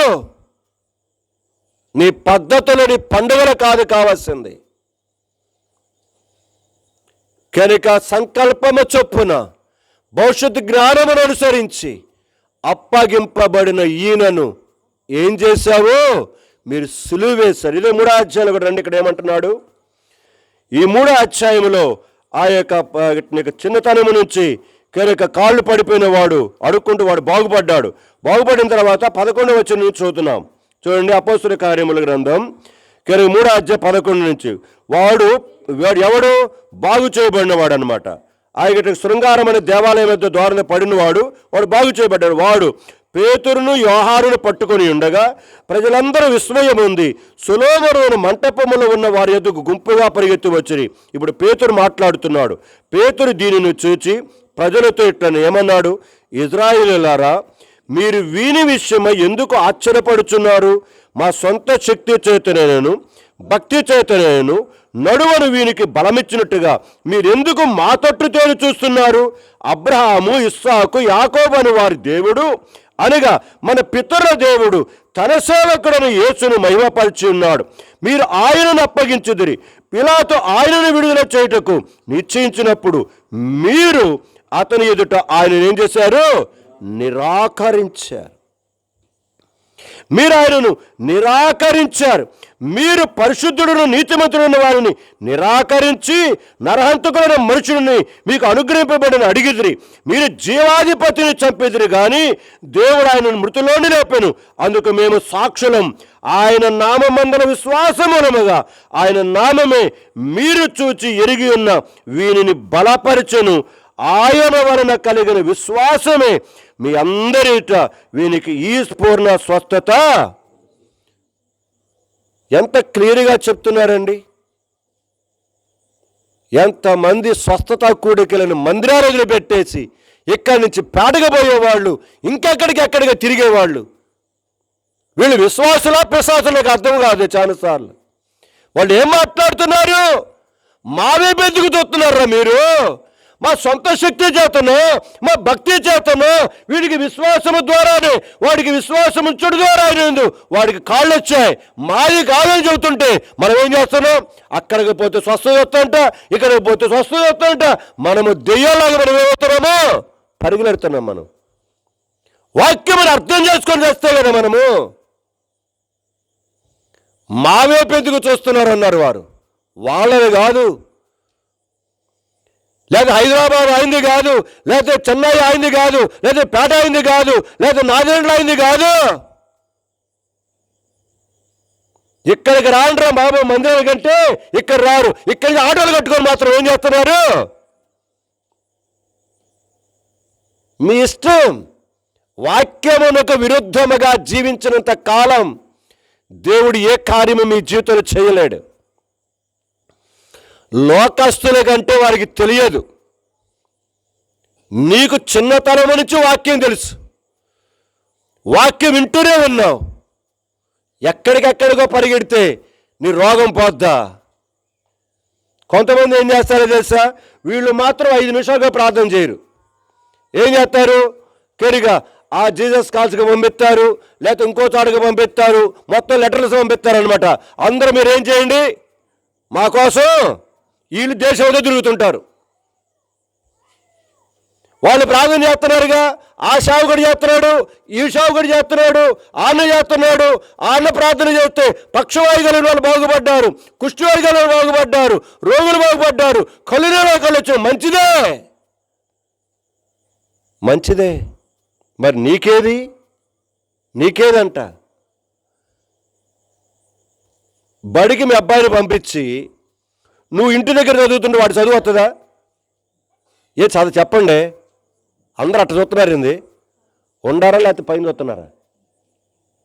నీ పద్ధతులు, నీ పండుగలు కాదు కావాల్సింది. కనుక సంకల్పము చొప్పున భవిష్యత్తు జ్ఞానమును అనుసరించి అప్పగింపబడిన ఈయనను ఏం చేశావు? మీరు సులువు వేశారు. ఇదే 3వ అధ్యాయంలో కూడా రండి. ఇక్కడ ఏమంటున్నాడు? ఈ 3వ అధ్యాయంలో ఆ యొక్క చిన్నతనము నుంచి కనుక కాళ్ళు పడిపోయిన వాడు అడుక్కుంటూ వాడు బాగుపడ్డాడు. బాగుపడిన తర్వాత 11వ వచనం నుంచి చదువుతున్నాం. చూడండి, అపోస్తలుల కార్యముల గ్రంథం 3వ అధ్యాయం 11 నుంచి. వాడు ఎవడు? బాగు చేయబడినవాడు అనమాట. ఆయన శృంగారం అనే దేవాలయం యొక్క ద్వారాన పడినవాడు, వాడు బాగు చేయబడ్డాడు. వాడు పేతురును యోహానును పట్టుకొని ఉండగా ప్రజలందరూ విస్మయం ఉంది. సొలొమోను మంటపములో ఉన్న వారి ఎదుగు గుంపుగా పరిగెత్తి వచ్చిరి. ఇప్పుడు పేతురు మాట్లాడుతున్నాడు. పేతురు దీనిని చూచి ప్రజలతో ఇట్లని ఏమన్నాడు? ఇశ్రాయేలీయులారా, మీరు వీని విషయమై ఎందుకు ఆశ్చర్యపడుచున్నారు? మా సొంత శక్తి చేతనేను, భక్తి చేతనేను నడువను వీనికి బలమిచ్చినట్టుగా మీరెందుకు మా తట్టు తేరు చూస్తున్నారు? అబ్రహాము, ఇస్సాకు, యాకోబు అని వారి దేవుడు అనగా మన పితరుల దేవుడు తన సేవకుడని యేసును మహిమపరిచి ఉన్నాడు. మీరు ఆయనను అప్పగించుదిరి. పిలాతు ఆయనను విడుదల చేయుటకు నిశ్చయించినప్పుడు మీరు అతని ఎదుట ఆయన ఏం చేశారు? నిరాకరించారు. మీరు ఆయనను నిరాకరించారు. మీరు పరిశుద్ధుడును నీతిమంతుడున్న వారిని నిరాకరించి నరహంతకులైన మనుషుడిని మీకు అనుగ్రహింపబడిన అడిగిదిరి. మీరు జీవాధిపతిని చంపేదిరి, కానీ దేవుడు ఆయనను మృతులోని లేపెను. అందుకు మేము సాక్షులం. ఆయన నామమందల విశ్వాసమూలముగా ఆయన నామమే మీరు చూచి ఎరిగి ఉన్న వీనిని బలపరచెను. ఆయన వలన కలిగిన విశ్వాసమే మీ అందరిట వీనికి ఈ పూర్ణ స్వస్థత. ఎంత క్లియర్గా చెప్తున్నారండి. ఎంతమంది స్వస్థత కూడికలను మందిరాలు వదిలిపెట్టేసి ఇక్కడి నుంచి పేటగా పోయేవాళ్ళు, ఇంకెక్కడికి తిరిగేవాళ్ళు. వీళ్ళు విశ్వాసులా పిశాచులకు అర్థం కాదు. చాలాసార్లు వాళ్ళు ఏం మాట్లాడుతున్నారు? మావే బెందుకు చూస్తున్నారా మీరు? మా సొంత శక్తి చేతను, మా భక్తి చేతను, వీడికి విశ్వాసము ద్వారానే, వాడికి విశ్వాసం ఉంచడం ద్వారా అయినందు వాడికి కాళ్ళు వచ్చాయి, మాది కాదని చెబుతుంటే మనం ఏం చేస్తున్నాం? అక్కడికి పోతే స్వస్థత వస్తుంట, ఇక్కడికి పోతే స్వస్థత వస్తుంట. మనము దెయ్యాలాగా మనం ఏమవుతున్నామో పరిగెడుతున్నాం. మనం వాక్యం అర్థం చేసుకొని చేస్తే కదా మనము. మావే పెందుకు చూస్తున్నారు అన్నారు వారు. వాళ్ళని కాదు, లేదా హైదరాబాద్ అయింది కాదు, లేదా చెన్నై అయింది కాదు, లేదా పేట అయింది కాదు, లేదా నాదేండ్ల అయింది కాదు. ఇక్కడికి రాండ్రా బాబు మందిరం కంటే ఇక్కడ రారు. ఇక్కడికి ఆటోలు కట్టుకొని మాత్రం ఏం చేస్తున్నారు? మీ ఇష్టం. వాక్యమునకు విరుద్ధముగా జీవించినంత కాలం దేవుడు ఏ కార్యము మీ జీవితంలో చేయలేడు. లోకస్తుల కంటే వారికి తెలియదు. నీకు చిన్నతనం నుంచి వాక్యం తెలుసు, వాక్యం వింటూనే ఉన్నావు. ఎక్కడికెక్కడికో పరిగెడితే నీ రోగం పోద్దా? కొంతమంది ఏం చేస్తారో తెలుసా? వీళ్ళు మాత్రం 5 నిమిషాలుగా ప్రార్థన చేయరు. ఏం చేస్తారు? కెరిగా ఆ జీసస్ కాల్స్కి పంపిస్తారు, లేకపోతే ఇంకో చోటకి పంపిస్తారు, మొత్తం లెటర్స్ పంపిస్తారు అనమాట. అందరూ మీరు ఏం చేయండి మా కోసం. వీళ్ళు దేశంలో తిరుగుతుంటారు. వాళ్ళు ప్రార్థన చేస్తున్నారుగా, ఆ సేవకుడు చేస్తున్నాడు, ఈ సేవకుడు చేస్తున్నాడు, ఆ అన్న చేస్తున్నాడు. ఆ అన్న ప్రార్థన చేస్తే పక్షవాయు కలిగిన వాళ్ళు బాగుపడ్డారు, కుష్ఠవాయు కలిగిన వాళ్ళు బాగుపడ్డారు, రోగులు బాగుపడ్డారు, కళ్ళు వచ్చారు. మంచిదే, మంచిదే. మరి నీకేదంట? బడికి మీ అబ్బాయిని పంపించి నువ్వు ఇంటి దగ్గర చదువుతుంటే వాడు చదువు వస్తుందా? చదువు చెప్పండి. అందరూ అట్ట చూస్తున్నారు. ఏంది ఉండారా లేకపోతే పైన చూస్తున్నారా?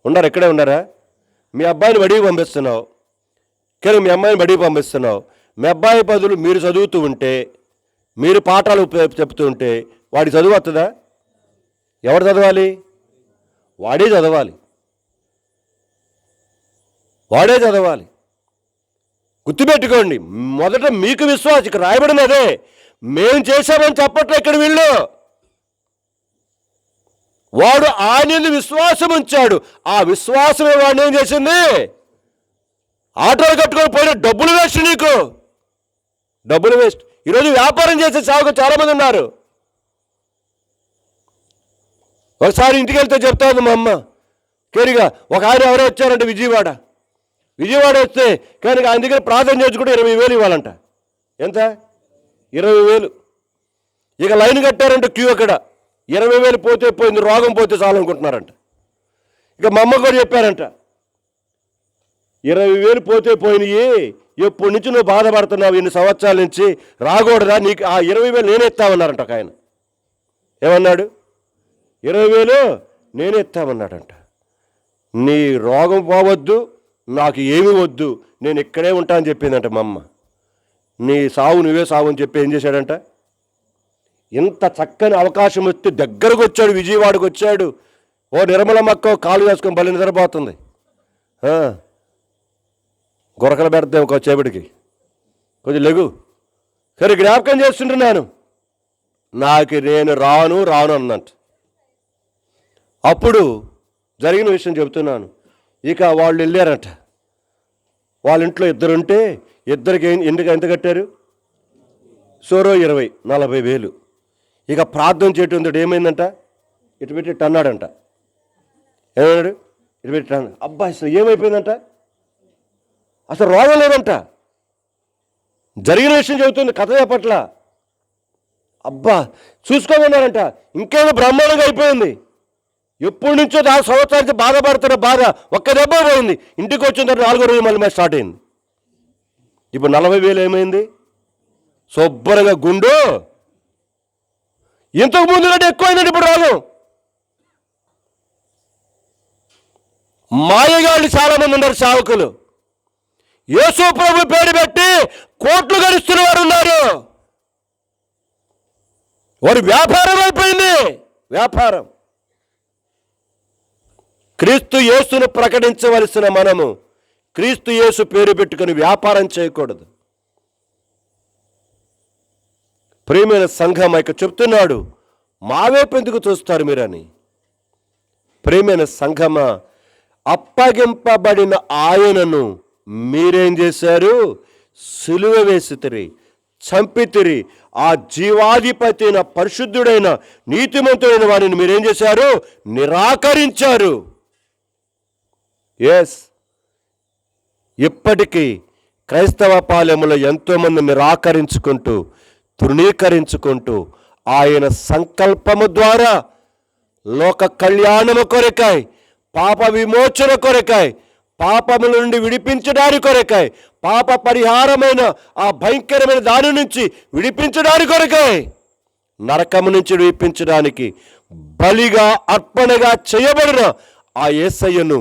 ఉండారా? ఇక్కడే ఉన్నారా? మీ అబ్బాయిని బడికి పంపిస్తున్నావు, కానీ మీ అమ్మాయిని బడికి పంపిస్తున్నావు. మీ అబ్బాయి బదులు మీరు చదువుతూ ఉంటే, మీరు పాఠాలు చెప్తూ ఉంటే వాడికి చదువు వస్తుందా? ఎవరు చదవాలి? వాడే చదవాలి. గుర్తుపెట్టుకోండి, మొదట మీకు విశ్వాసం. ఇక్కడ రాయబడినదే, మేము చేశామని చెప్పట్లే ఇక్కడ వీళ్ళు. వాడు ఆయన విశ్వాసం ఉంచాడు. ఆ విశ్వాసమే వాడిని ఏం చేసింది? ఆటోలు కట్టుకొని పోయిన డబ్బులు వేస్ట్. నీకు డబ్బులు వేస్ట్. ఈరోజు వ్యాపారం చేసే సాగు చాలామంది ఉన్నారు. ఒకసారి ఇంటికి వెళ్తే చెప్తా ఉంది మా అమ్మ కేరిగా, ఒక ఆయన ఎవరో వచ్చారంటే విజయవాడ వస్తే కానీ ఆయన దగ్గర ప్రార్థన చేసుకుంటే 20,000 ఇవ్వాలంట. ఎంత? 20,000. ఇక లైన్ కట్టారంటే క్యూ అక్కడ 20,000 పోతే పోయింది, రోగం పోతే చాలనుకుంటున్నారంట. ఇక మా అమ్మ కూడా చెప్పారంట, 20,000 పోతే పోయినాయి, ఎప్పటి నుంచి నువ్వు బాధపడుతున్నావు, ఇన్ని సంవత్సరాల నుంచి రాకూడదా నీకు? ఆ 20,000 నేనే ఇస్తామన్నారంట. ఒక ఆయన ఏమన్నాడు? 20,000 నేనే ఇస్తామన్నాడంట. నీ రోగం పోవద్దు, నాకు ఏమి వద్దు, నేను ఇక్కడే ఉంటా అని చెప్పిందంట మా అమ్మ. నీ సావు నువ్వే సావు అని చెప్పి ఏం చేశాడంట? ఇంత చక్కని అవకాశం వస్తే దగ్గరకు వచ్చాడు, విజయవాడకు వచ్చాడు. ఓ నిర్మలమ్మక్క కాలు వేసుకొని బలి నిద్రపోతుంది. గొరకలు పెడతాం ఒక చేపటికి, కొంచెం లెగు. సరే జ్ఞాపకం చేస్తుంటున్నాను, నేను రాను అన్నంట. అప్పుడు జరిగిన విషయం చెబుతున్నాను. ఇక వాళ్ళు వెళ్ళారట. వాళ్ళ ఇంట్లో ఇద్దరుంటే ఇద్దరికి ఎంత కట్టారు? 20 40,000. ఇక ప్రార్థన చేయటం ఏమైందంట? ఇటు పెట్టి ఇటు అన్నాడంట. ఏమన్నాడు? ఇటు పెట్టి అన్నాడు. అబ్బా అసలు ఏమైపోయిందంట? అసలు రోగం లేదంట. జరిగిన విషయం చెబుతుంది, కథ చెప్పట్ల. అబ్బా చూసుకోమన్నారంట. ఇంకేమో బ్రహ్మాండంగా అయిపోయింది. ఎప్పటి నుంచో 4 సంవత్సరాల నుంచి బాధపడుతున్న బాధ ఒక్క దెబ్బ పోయింది. ఇంటికి వచ్చిన తర్వాత 4వ రోజు మళ్ళీ స్టార్ట్ అయింది. ఇప్పుడు 40,000 ఏమైంది? శుభ్రంగా గుండు. ఇంతకు ముందు కంటే ఎక్కువైందండి ఇప్పుడు రోగం. మాయగాళ్ళు చాలామంది ఉన్నారు, సేవకులు. యేసు ప్రభు పేరు పెట్టి కోట్లు గడిస్తున్న వారు ఉన్నారు. వారి వ్యాపారం అయిపోయింది. వ్యాపారం. క్రీస్తు యేసును ప్రకటించవలసిన మనము క్రీస్తు యేసు పేరు పెట్టుకుని వ్యాపారం చేయకూడదు. ప్రియమైన సంఘం ఇక చెప్తున్నాడు, మావేపు ఎందుకు చూస్తారు మీరని. ప్రియమైన సంఘమా, అప్పగింపబడిన ఆయనను మీరేం చేశారు? సిలువ వేసితిరి, చంపితిరి. ఆ జీవాధిపతి అయిన పరిశుద్ధుడైన నీతిమంతుడైన వారిని మీరేం చేశారు? నిరాకరించారు. ఇప్పటికీ క్రైస్తవ పాలెములో ఎంతోమంది నిరాకరించుకుంటూ తృణీకరించుకుంటూ ఆయన సంకల్పము ద్వారా లోక కళ్యాణము కొరకై, పాప విమోచన కొరకై, పాపముల నుండి విడిపించడానికి కొరకై, పాప పరిహారమైన ఆ భయంకరమైన దాని నుంచి విడిపించడానికి కొరకై, నరకము నుంచి విడిపించడానికి బలిగా అర్పణగా చేయబడిన ఆ యేసయ్యను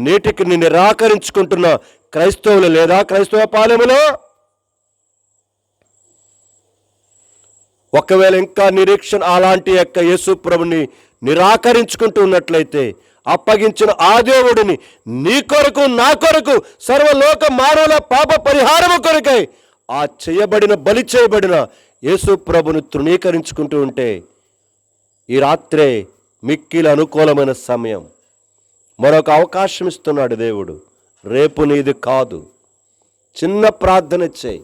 నేటికి నిరాకరించుకుంటున్న క్రైస్తవులు లేదా క్రైస్తవ పాలెములో? ఒకవేళ ఇంకా నిరీక్షణ అలాంటి యొక్క యేసు ప్రభుని నిరాకరించుకుంటూ ఉన్నట్లయితే, అప్పగించిన ఆ దేవుడిని నీ కొరకు నా కొరకు సర్వలోక మానవుల పాప పరిహారము కొరకై ఆ బలి చేయబడిన యేసు ప్రభుని తృణీకరించుకుంటూ ఉంటే, ఈ రాత్రే మిక్కిలి అనుకూలమైన సమయం. మరొక అవకాశం ఇస్తున్నాడు దేవుడు. రేపు నీది కాదు. చిన్న ప్రార్థన చేయి.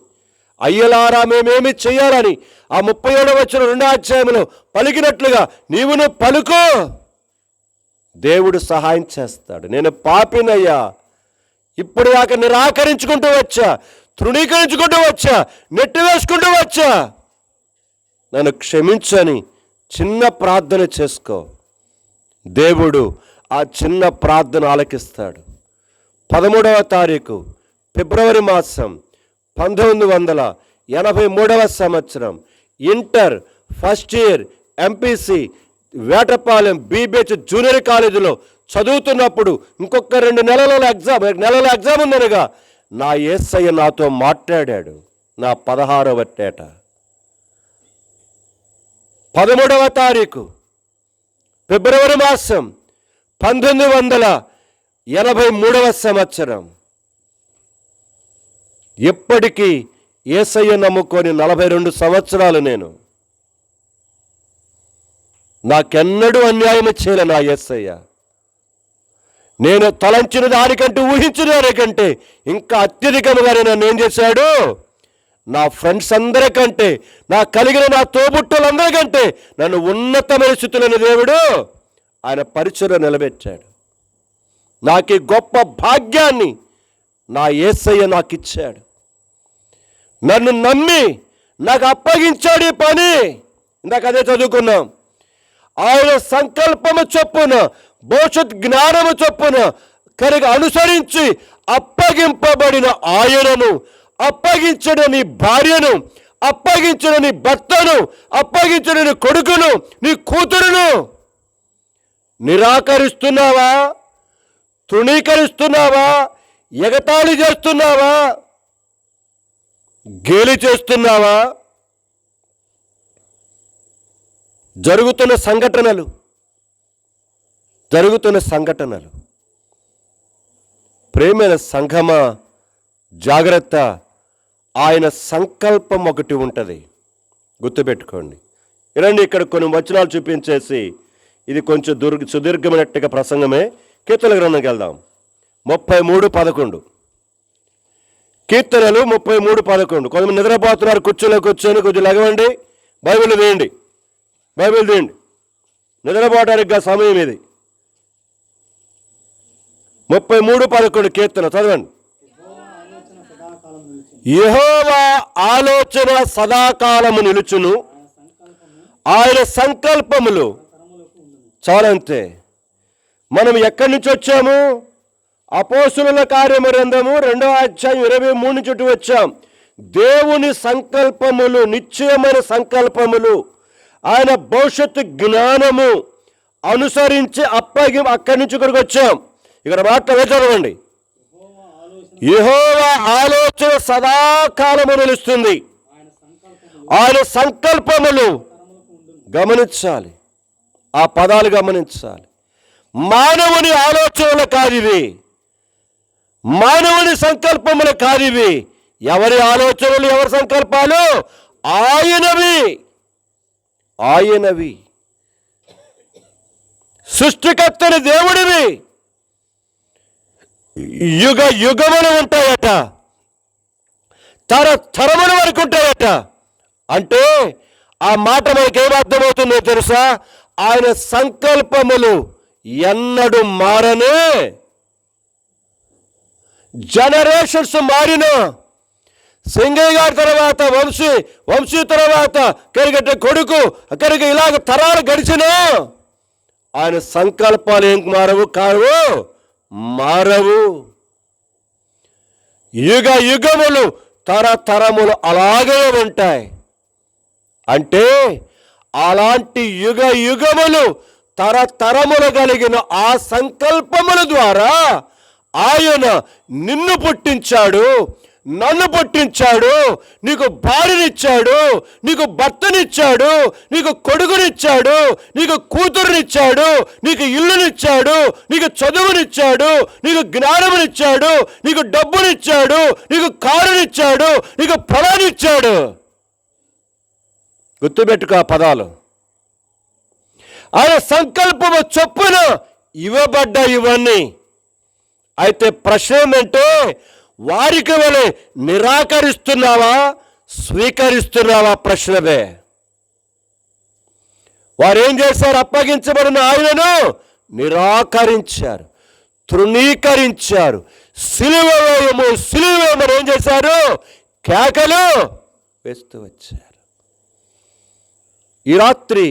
అయ్యలారా మేమేమి చేయాలని ఆ 37వ వచనం 2వ అధ్యాయంలో పలికినట్లుగా నీవును పలుకు, దేవుడు సహాయం చేస్తాడు. నేను పాపినయ్యా, ఇప్పుడు దాకా నిరాకరించుకుంటూ వచ్చా, తృణీకరించుకుంటూ వచ్చా, నెట్టివేసుకుంటూ వచ్చా, నన్ను క్షమించని చిన్న ప్రార్థన చేసుకో. దేవుడు ఆ చిన్న ప్రార్థన ఆలకిస్తాడు. 13వ తారీఖు ఫిబ్రవరి మాసం 1983వ సంవత్సరం inter first year MPC Vetapalem BBH junior కాలేజీలో చదువుతున్నప్పుడు ఇంకొక 2 నెలల ఎగ్జామ్ ఉందనగా నా యేసయ్య నాతో మాట్లాడాడు. నా 16వ ఏట 13వ తారీఖు ఫిబ్రవరి మాసం 1983వ సంవత్సరం. ఇప్పటికీ యేసయ్య నమ్ముకొని 42 సంవత్సరాలు నేను. నాకెన్నడూ అన్యాయం చేయలే నా యేసయ్య. నేను తలంచిన దానికంటే ఊహించిన దానికంటే ఇంకా అత్యధికంగా నన్ను ఏం చేశాడు, నా ఫ్రెండ్స్ అందరికంటే, నా కలిగిన నా తోబుట్టులందరికంటే నన్ను ఉన్నతమైన స్థితులైన దేవుడు ఆయన పరిచయం నిలబెట్టాడు. నాకు గొప్ప భాగ్యాన్ని నా యేసయ్య నాకు ఇచ్చాడు. నన్ను నమ్మి నాకు అప్పగించాడు ఈ పని. ఇందాక అదే చదువుకున్నాం. ఆయన సంకల్పము చొప్పున, భవిష్యత్ జ్ఞానము చొప్పున కనుక అనుసరించి అప్పగింపబడిన ఆయనను, అప్పగించిన నీ భార్యను, అప్పగించిన నీ భర్తను, అప్పగించిన నీ కొడుకును, నీ కూతురును నిరాకరిస్తున్నావా? తృణీకరిస్తున్నావా? ఎగతాళి చేస్తున్నావా? గేలి చేస్తున్నావా? జరుగుతున్న సంఘటనలు ప్రేమైన సంఘమా, జాగ్రత్త. ఆయన సంకల్పం ఒకటి ఉంటుంది, గుర్తుపెట్టుకోండి. ఇరండి, ఇక్కడ కొన్ని వచనాలు చూపించేసి ఇది కొంచెం సుదీర్ఘమైనట్టుగా ప్రసంగమే. కీర్తనల గ్రంథంకి వెళ్దాం. 33:11 కీర్తనలు 33:11. కొంతమంది నిద్రపోతున్నారు, కూర్చొని కొంచెం లెగవండి, బైబిల్ తీయండి. నిద్రపోవడానికి సమయం ఇది. 33:11 కీర్తన చదవండి. యెహోవా ఆలోచన సదాకాలము నిలుచును, ఆయన సంకల్పములు. చాలంతే. మనం ఎక్కడి నుంచి వచ్చాము? అపోస్తుల కార్యము గ్రంథము 2వ అధ్యాయం 23 నుంచి వచ్చాం. దేవుని సంకల్పములు, నిశ్చయమైన సంకల్పములు, ఆయన భవిష్యత్తు జ్ఞానము అనుసరించి అక్కడి నుంచి ఇక్కడికి వచ్చాం. ఇక్కడ మాట్లాడే చదవండి. యెహోవా ఆలోచన సదాకాలము నిలుస్తుంది, ఆయన సంకల్పములు. గమనించాలి, ఆ పదాలు గమనించాలి. మానవుని ఆలోచనలు కాదివి, మానవుని సంకల్పములు కాదివి. ఎవరి ఆలోచనలు, ఎవరి సంకల్పాలు? ఆయనవి. సృష్టికర్తని దేవుడివి. యుగములు ఉంటాయట, తరముల వరకు ఉంటాయట. అంటే ఆ మాట మనకేమర్థమవుతుందో తెలుసా? ఆయన సంకల్పములు ఎన్నడూ మారనే. జనరేషన్స్ మారిన, సింగయ్య గారి తర్వాత వంశీ తర్వాత కరిగట్ట కొడుకు, కరిగ ఇలాగ తరాలు గడిచిన ఆయన సంకల్పాలు ఏం మారవు. యుగములు తరములు అలాగే ఉంటాయి. అంటే అలాంటి యుగములు తరములు కలిగిన ఆ సంకల్పముల ద్వారా ఆయన నిన్ను పుట్టించాడు, నన్ను పుట్టించాడు. నీకు భార్యనిచ్చాడు, నీకు భర్తనిచ్చాడు, నీకు కొడుకునిచ్చాడు, నీకు కూతురునిచ్చాడు, నీకు ఇల్లునిచ్చాడు, నీకు చదువునిచ్చాడు, నీకు జ్ఞానమునిచ్చాడు, నీకు డబ్బునిచ్చాడు, నీకు కారునిచ్చాడు, నీకు పొలాన్నిచ్చాడు. గుర్తుపెట్టుకో ఆ పదాలు. ఆయన సంకల్పము చొప్పున ఇవ్వబడ్డాయి ఇవన్నీ. అయితే ప్రశ్న ఏంటంటే, వారికి వలె నిరాకరిస్తున్నావా? స్వీకరిస్తున్నావా ప్రశ్నవే. వారు ఏం చేశారు? అప్పగించబడిన ఆయనను నిరాకరించారు, తృణీకరించారు. సిలువ వేయము, సిలువ వేయమని ఏం చేశారు? కేకలు వేస్తూ వచ్చారు. ఈ రాత్రి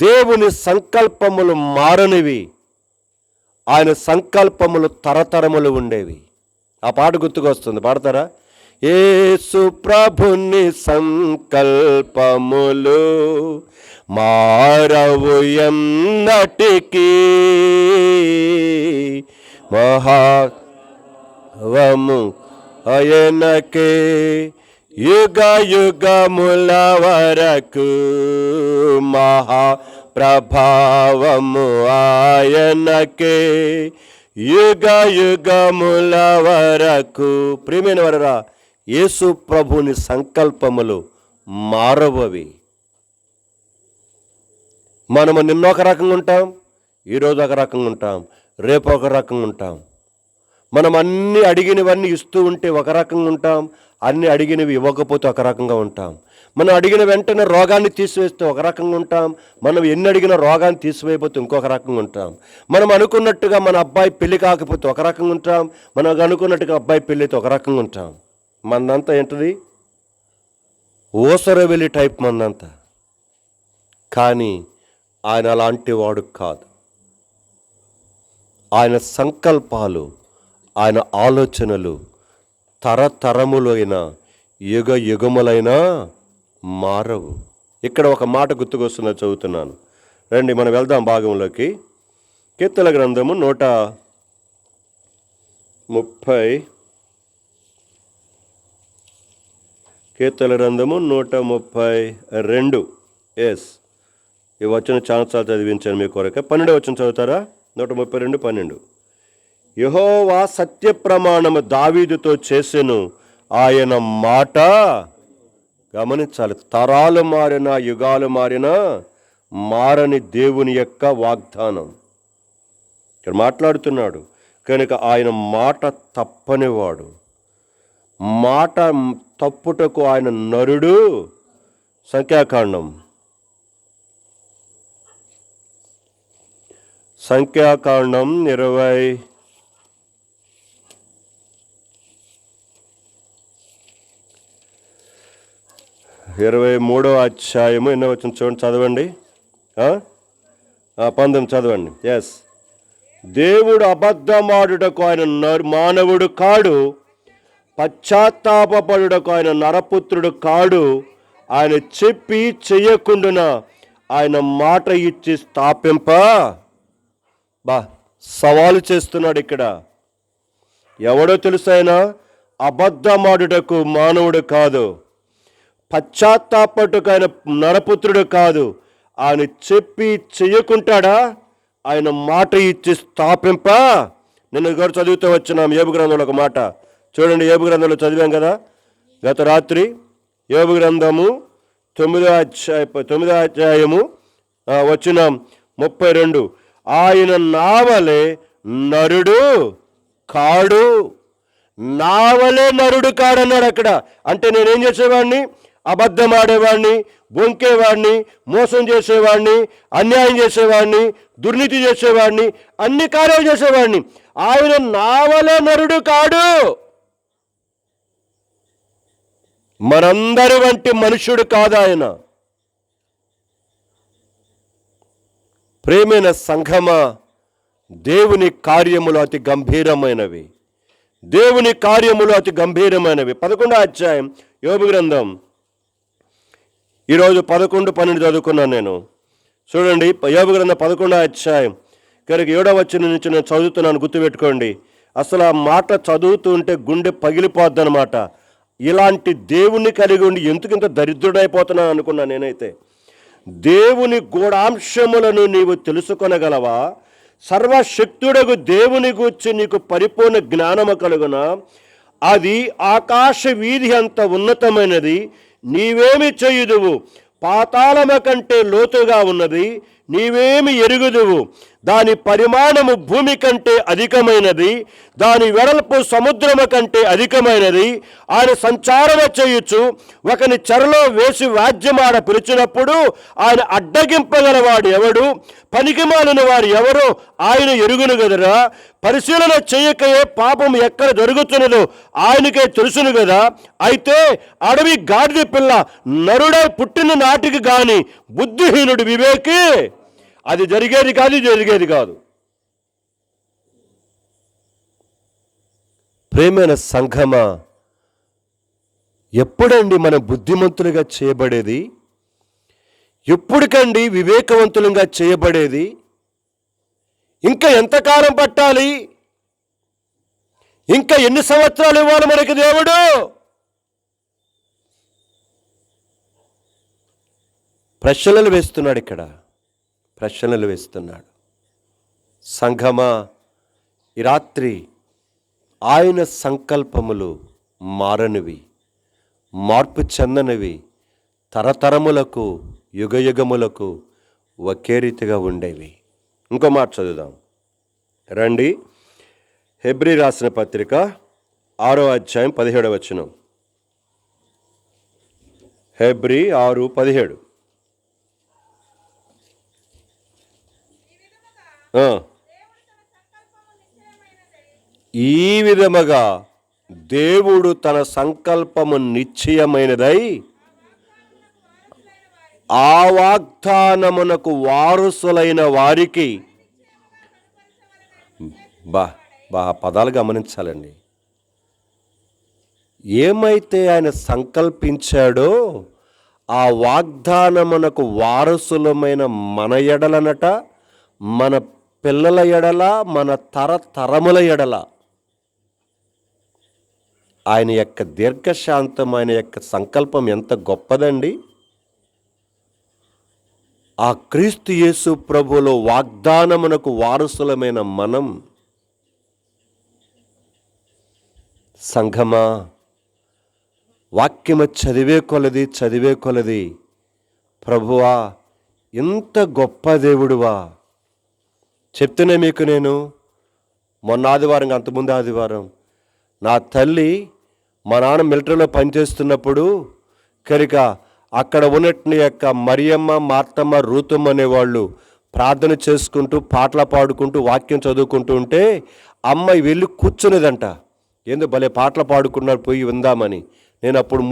దేవుని సంకల్పములు మారనివి, ఆయన సంకల్పములు తరతరములు ఉండేవి. ఆ పాట గుర్తుకొస్తుంది, పాడతారా? యేసు ప్రభుని సంకల్పములు మారవు ఎన్నటికీ, మహావము ఆయనకే యుగ యుగముల వరకు, మహా ప్రభావము ఆయనకే యుగ యుగముల వరకు. ప్రియమైన వారరా, యేసు ప్రభుని సంకల్పములు మారవవి. మనము నిన్న ఒక రకంగా ఉంటాం, ఈరోజు ఒక రకంగా ఉంటాం, రేపు ఒక రకంగా ఉంటాం. మనం అన్ని అడిగినవన్నీ ఇస్తూ ఉంటే ఒక రకంగా ఉంటాం, అన్ని అడిగినవి ఇవ్వకపోతే ఒక రకంగా ఉంటాం. మనం అడిగిన వెంటనే రోగాన్ని తీసివేస్తే ఒక రకంగా ఉంటాం, మనం ఎన్ని అడిగిన రోగాన్ని తీసివేయకపోతే ఇంకొక రకంగా ఉంటాం. మనం అనుకున్నట్టుగా మన అబ్బాయి పెళ్లి కాకపోతే ఒక రకంగా ఉంటాం, మనం అనుకున్నట్టుగా అబ్బాయి పెళ్ళి అయితే ఒక రకంగా ఉంటాం. మందంతా ఏంటిది? ఓసరవెల్లి టైప్ మందంతా. కానీ ఆయన అలాంటి వాడు కాదు. ఆయన సంకల్పాలు, ఆయన ఆలోచనలు తరతరములైన యుగ యుగములైనా మారవు. ఇక్కడ ఒక మాట గుర్తుకొస్తున్నా, చదువుతున్నాను, రండి మనం వెళ్దాం భాగంలోకి. కీర్తన గ్రంథము 130, కీర్తన గ్రంథము 132. ఎస్, ఈ వచనం చాలాసార్లు చదివించాను మీ కొరకే. 12వ వచనం చదువుతారా? 132, 12. యెహోవా సత్య ప్రమాణము దావీదుతో చేసెను, ఆయన మాట, గమనించాలి, తరాలు మారిన యుగాలు మారిన మారని దేవుని యొక్క వాగ్దానం ఇక్కడ మాట్లాడుతున్నాడు. కనుక ఆయన మాట తప్పనివాడు, మాట తప్పుటకు ఆయన నరుడు. సంఖ్యాకాండం 23వ అధ్యాయము ఎన్నో వచ్చిన చూడండి, చదవండి. 19 చదవండి. ఎస్, దేవుడు అబద్ధమాడుటకు ఆయన మానవుడు కాడు, పశ్చాత్తాపడుటకు ఆయన నరపుత్రుడు కాడు. ఆయన చెప్పి చెయ్యకుండున ఆయన మాట ఇచ్చి స్థాపింప. సవాలు చేస్తున్నాడు ఇక్కడ. ఎవడో తెలుసైనా? అబద్ధమాడుటకు మానవుడు కాదు, పశ్చాత్తాపడుటకు ఆయన నరపుత్రుడు కాదు. ఆయన చెప్పి చెయ్యకుంటాడా? ఆయన మాట ఇచ్చి స్థాపింప. నిన్న గారు చదువుతూ వచ్చినాం యోబు గ్రంథంలో ఒక మాట చూడండి. యోబు గ్రంథంలో చదివాం కదా గత రాత్రి. యోబు గ్రంథము 9వ అధ్యాయము వచ్చినాం 32. ఆయన నావలే నరుడు కాడు, నావలే నరుడు కాడన్నాడు అక్కడ. అంటే నేనేం చేసేవాడిని? అబద్ధం ఆడేవాడిని, బొంకేవాడిని, మోసం చేసేవాడిని, అన్యాయం చేసేవాడిని, దుర్నీతి చేసేవాడిని, అన్ని కార్యాలు చేసేవాడిని. ఆయన నావలే నరుడు కాడు, మనందరి వంటి మనుష్యుడు కాదు ఆయన. ప్రేమైన సంఘమా, దేవుని కార్యములు అతి గంభీరమైనవి, దేవుని కార్యములు అతి గంభీరమైనవి. 11వ అధ్యాయం యోబు గ్రంథం. ఈరోజు 11, 12 చదువుకున్నాను నేను. చూడండి, యోబు గ్రంథం 11వ అధ్యాయం కనుక 7వ వచనం నుంచి నేను చదువుతున్నాను, గుర్తుపెట్టుకోండి. అసలు ఆ మాట చదువుతుంటే గుండె పగిలిపోద్ది అనమాట. ఇలాంటి దేవుణ్ణి కలిగి ఉండి ఎందుకు ఇంత దరిద్రుడైపోతున్నాను అనుకున్నా నేనైతే. దేవుని గూఢాంశములను నీవు తెలుసుకొనగలవా? సర్వశక్తుడగు దేవుని గూర్చి నీకు పరిపూర్ణ జ్ఞానము కలుగున. అది ఆకాశ వీధి అంత ఉన్నతమైనది, నీవేమి చేయుదువు? పాతాళమ కంటే లోతుగా ఉన్నది, నీవేమి ఎరుగుదువు? దాని పరిమాణము భూమి కంటే అధికమైనది, దాని వెడల్పు సముద్రము కంటే అధికమైనది. ఆయన సంచారము చేయొచ్చు, ఒకని చెరలో వేసి వాద్యమాడ పిలిచినప్పుడు ఆయన అడ్డగింపగలవాడు ఎవడు? పనికిమాలిన వారు ఎవరో ఆయన ఎరుగును గదరా. పరిశీలన చేయకయే పాపం ఎక్కడ జరుగుతున్నదో ఆయనకే తెలుసును కదా. అయితే అడవి గాడిద పిల్ల నరుడై పుట్టిన నాటికి గాని బుద్ధిహీనుడు వివేకి అది జరిగేది కాదు. ప్రేమైన సంఘమా, ఎప్పుడండి మనం బుద్ధిమంతులుగా చేయబడేది? ఎప్పుడుకండి వివేకవంతులుగా చేయబడేది? ఇంకా ఎంతకాలం పట్టాలి? ఇంకా ఎన్ని సంవత్సరాలు ఇవ్వాలి మనకి దేవుడు? ప్రశ్నలు వేస్తున్నాడు ఇక్కడ, ప్రశ్నలు వేస్తున్నాడు. సంఘమా, ఈ రాత్రి ఆయన సంకల్పములు మారనివి, మార్పు చెందనివి, తరతరములకు యుగయుగములకు ఒకే రీతిగా ఉండేవి. ఇంకో మాట చదువుదాం రండి. హెబ్రీ రాసిన పత్రిక 6వ అధ్యాయం 17వ వచనం. హెబ్రీ 6:17. ఈ విధముగా దేవుడు తన సంకల్పము నిశ్చయమైనదై ఆ వాగ్దానమునకు వారసులైన వారికి పదాలు గమనించాలండి. ఏమైతే ఆయన సంకల్పించాడో ఆ వాగ్దానమునకు వారసులమైన మన ఎడలనట, మన పిల్లల ఎడల, మన తరతరముల ఎడల ఆయన యొక్క దీర్ఘశాంతం, ఆయన యొక్క సంకల్పం ఎంత గొప్పదండి. ఆ క్రీస్తు యేసు ప్రభువులో వాగ్దానమునకు వారసులమైన మనం, సంఘమా, వాక్యము చదివే కొలది ప్రభువా ఇంత గొప్ప దేవుడువా. చెప్తూనే మీకు నేను మొన్న ఆదివారం, అంతకుముందు ఆదివారం, నా తల్లి మా నాన్న మిలిటరీలో పనిచేస్తున్నప్పుడు కనుక అక్కడ ఉన్నట్టు యొక్క మరియమ్మ, మార్తమ్మ, రూతమ్మ అనేవాళ్ళు ప్రార్థన చేసుకుంటూ పాటలు పాడుకుంటూ వాక్యం చదువుకుంటూ ఉంటే అమ్మాయి వెళ్ళి కూర్చునేదంట. ఏందో భలే పాటలు పాడుకున్నారు, పోయి విందామని. నేను అప్పుడు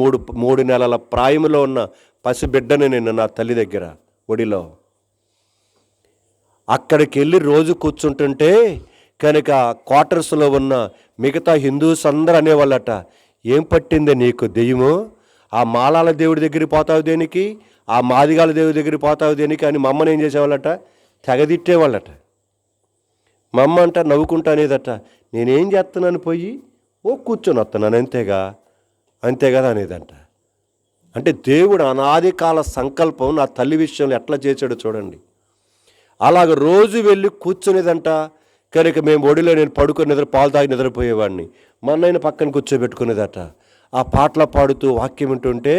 మూడు నెలల ప్రాయంలో ఉన్న పసిబిడ్డని నేను నా తల్లి దగ్గర ఒడిలో. అక్కడికి వెళ్ళి రోజు కూర్చుంటుంటే కనుక క్వార్టర్స్లో ఉన్న మిగతా హిందూస్ అందరూ అనేవాళ్ళట, ఏం పట్టిందే నీకు దెయ్యము? ఆ మాలాల దేవుడి దగ్గరికి పోతావు దేనికి, ఆ మాదిగాల దేవుడి దగ్గరికి పోతావు దేనికి అని మమ్మల్ని ఏం చేసేవాళ్ళట, తెగదిట్టేవాళ్ళట. మా అమ్మ అంట నవ్వుకుంటా అనేదట, నేనేం చేస్తున్నాను, పోయి కూర్చొని వస్తున్నాను అంతే కదా అనేదంట. అంటే దేవుడు అనాది కాల సంకల్పం నా తల్లి విషయంలో ఎట్లా చేశాడో చూడండి. అలాగ రోజు వెళ్ళి కూర్చునేదంట. కనుక మేము ఒడిలో నేను పడుకొని పాలు తాగి నిద్రపోయేవాడిని, మా అన్నయ్యని పక్కన కూర్చోబెట్టుకునేదట. ఆ పాటలు పాడుతూ వాక్యం వింటుంటే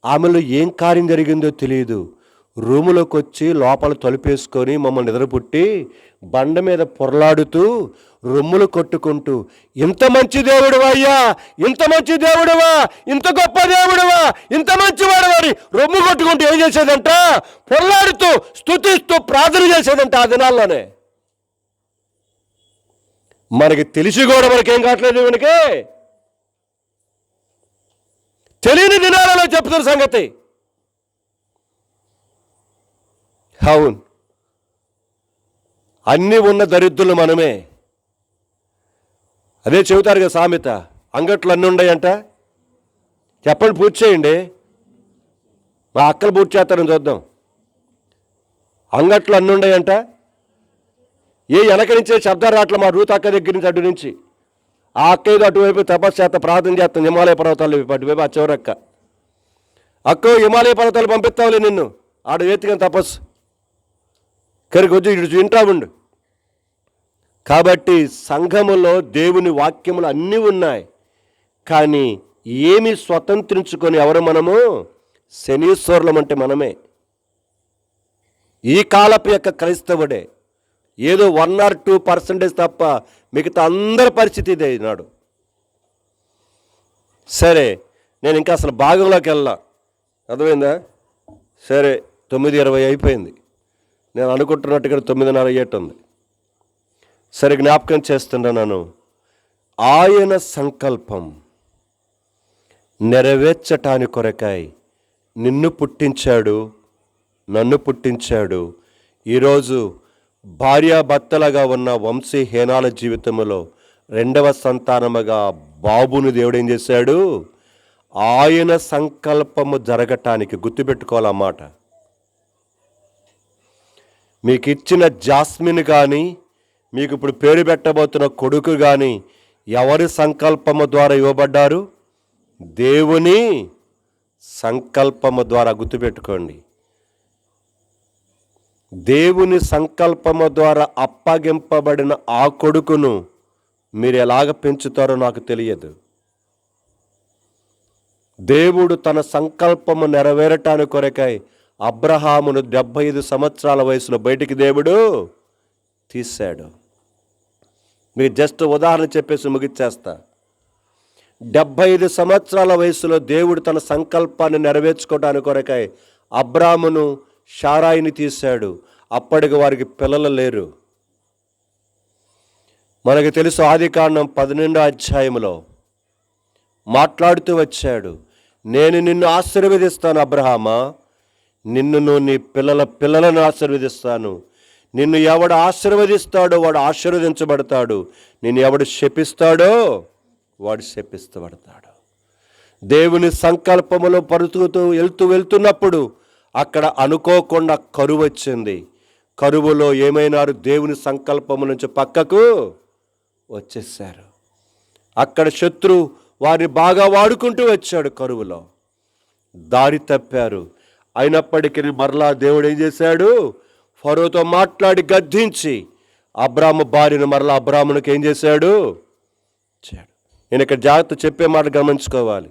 ఆమెలో ఏం కార్యం జరిగిందో తెలియదు. రూములోకి వచ్చి లోపల తలుపేసుకొని మమ్మల్ని నిద్రపుట్టి బండ మీద పొరలాడుతూ రొమ్ములు కొట్టుకుంటూ, ఇంత మంచి దేవుడువా అయ్యా, ఇంత మంచి దేవుడువా, ఇంత గొప్ప దేవుడువా, ఇంత మంచివాడు అని రొమ్ము కొట్టుకుంటూ ఏం చేసేదంట, పొరలాడుతూ స్తుతిస్తూ ప్రార్థన చేసేదంట. ఆ దినాల్లోనే మనకి తెలిసి కూడా మనకేం కావట్లేదు, మనకి తెలియని దినాలలో చెప్తున్న సంగతి. అవును, అన్నీ ఉన్న దరిద్రులు మనమే. అదే చెబుతారు కదా సామెత, అంగట్లు అన్నీ ఉన్నాయంట. చెప్పండి, పూర్తి చేయండి. మా అక్కలు పూర్తి చేస్తారని చూద్దాం. అంగట్లు అన్నీ ఉన్నాయంట. ఏ వెనక నుంచే శబ్దాలు రావట్లే. మా రూత్ అక్క దగ్గర నుంచి, అటు నుంచి ఆ అక్క ఏదో అటువైపు తపస్సు చేస్తా, ప్రార్థన చేస్తాను. హిమాలయ పర్వతాలు అటువైపు ఆ చివరక్క. అక్క హిమాలయ పర్వతాలు పంపిస్తావులే నిన్ను, ఆడ ఎత్తుకొని తపస్సు కరికి వచ్చి ఇటు వింటా ఉండు. కాబట్టి సంఘములో దేవుని వాక్యములు అన్నీ ఉన్నాయి, కానీ ఏమి స్వతంత్రించుకొని ఎవరు మనము? శనీశ్వరులం అంటే మనమే. ఈ కాలపు యొక్క క్రైస్తవుడే. ఏదో 1 or 2% తప్ప మిగతా అందరి పరిస్థితి ఇదే నాడు. సరే, నేను ఇంకా అసలు భాగంలోకి వెళ్ళా, అర్థమైందా? సరే, 9:20 అయిపోయింది. నేను అనుకుంటున్నట్టుగా 9:30 అయ్యేట్టుంది. సరే, జ్ఞాపకం చేస్తున్నాను. ఆయన సంకల్పం నెరవేర్చటాని కొరకై నిన్ను పుట్టించాడు, నన్ను పుట్టించాడు. ఈరోజు భార్యాభర్తలుగా ఉన్న వంశీహీనాల జీవితంలో 2వ సంతానముగా బాబును దేవుడు ఏం చేశాడు? ఆయన సంకల్పము జరగటానికి, గుర్తుపెట్టుకోవాలన్నమాట. మీకు ఇచ్చిన జాస్మిన్ కానీ, మీకు ఇప్పుడు పేరు పెట్టబోతున్న కొడుకు కానీ ఎవరి సంకల్పము ద్వారా ఇవ్వబడ్డారు? దేవుని సంకల్పము ద్వారా. గుర్తుపెట్టుకోండి, దేవుని సంకల్పము ద్వారా అప్పగింపబడిన ఆ కొడుకును మీరు ఎలాగ పెంచుతారో నాకు తెలియదు. దేవుడు తన సంకల్పము నెరవేరటానికి కొరకై అబ్రహామును 75 సంవత్సరాల వయసులో బయటికి దేవుడు తీశాడు. మీకు జస్ట్ ఉదాహరణ చెప్పేసి ముగిచ్చేస్తా. 75 సంవత్సరాల వయసులో దేవుడు తన సంకల్పాన్ని నెరవేర్చుకోవడానికి కొరకై అబ్రామును, షారాయిని తీశాడు. అప్పటికి వారికి పిల్లలు లేరు. మనకు తెలుసు, ఆదికాండం 12వ అధ్యాయంలో మాట్లాడుతూ వచ్చాడు. నేను నిన్ను ఆశీర్వదిస్తాను అబ్రహామా, నిన్నును నీ పిల్లలను ఆశీర్వదిస్తాను. నిన్ను ఎవడు ఆశీర్వదిస్తాడో వాడు ఆశీర్వదించబడతాడు, నిన్ను ఎవడు శపిస్తాడో వాడు శపిస్తబడతాడు. దేవుని సంకల్పములో పరుతుతూ వెళ్తున్నప్పుడు అక్కడ అనుకోకుండా కరువు వచ్చింది. కరువులో ఏమైనారు? దేవుని సంకల్పము నుంచి పక్కకు వచ్చేసారు. అక్కడ శత్రు వారిని బాగా వాడుకుంటూ వచ్చాడు. కరువులో దారి తప్పారు. అయినప్పటికీ మరలా దేవుడు ఏం చేశాడు? ఫరోతో మాట్లాడి గద్దించి అబ్రాము భార్యను మరలా అబ్రామునికి ఏం చేశాడు? నేను ఇక్కడ జాగ్రత్త చెప్పే మాట గమనించుకోవాలి.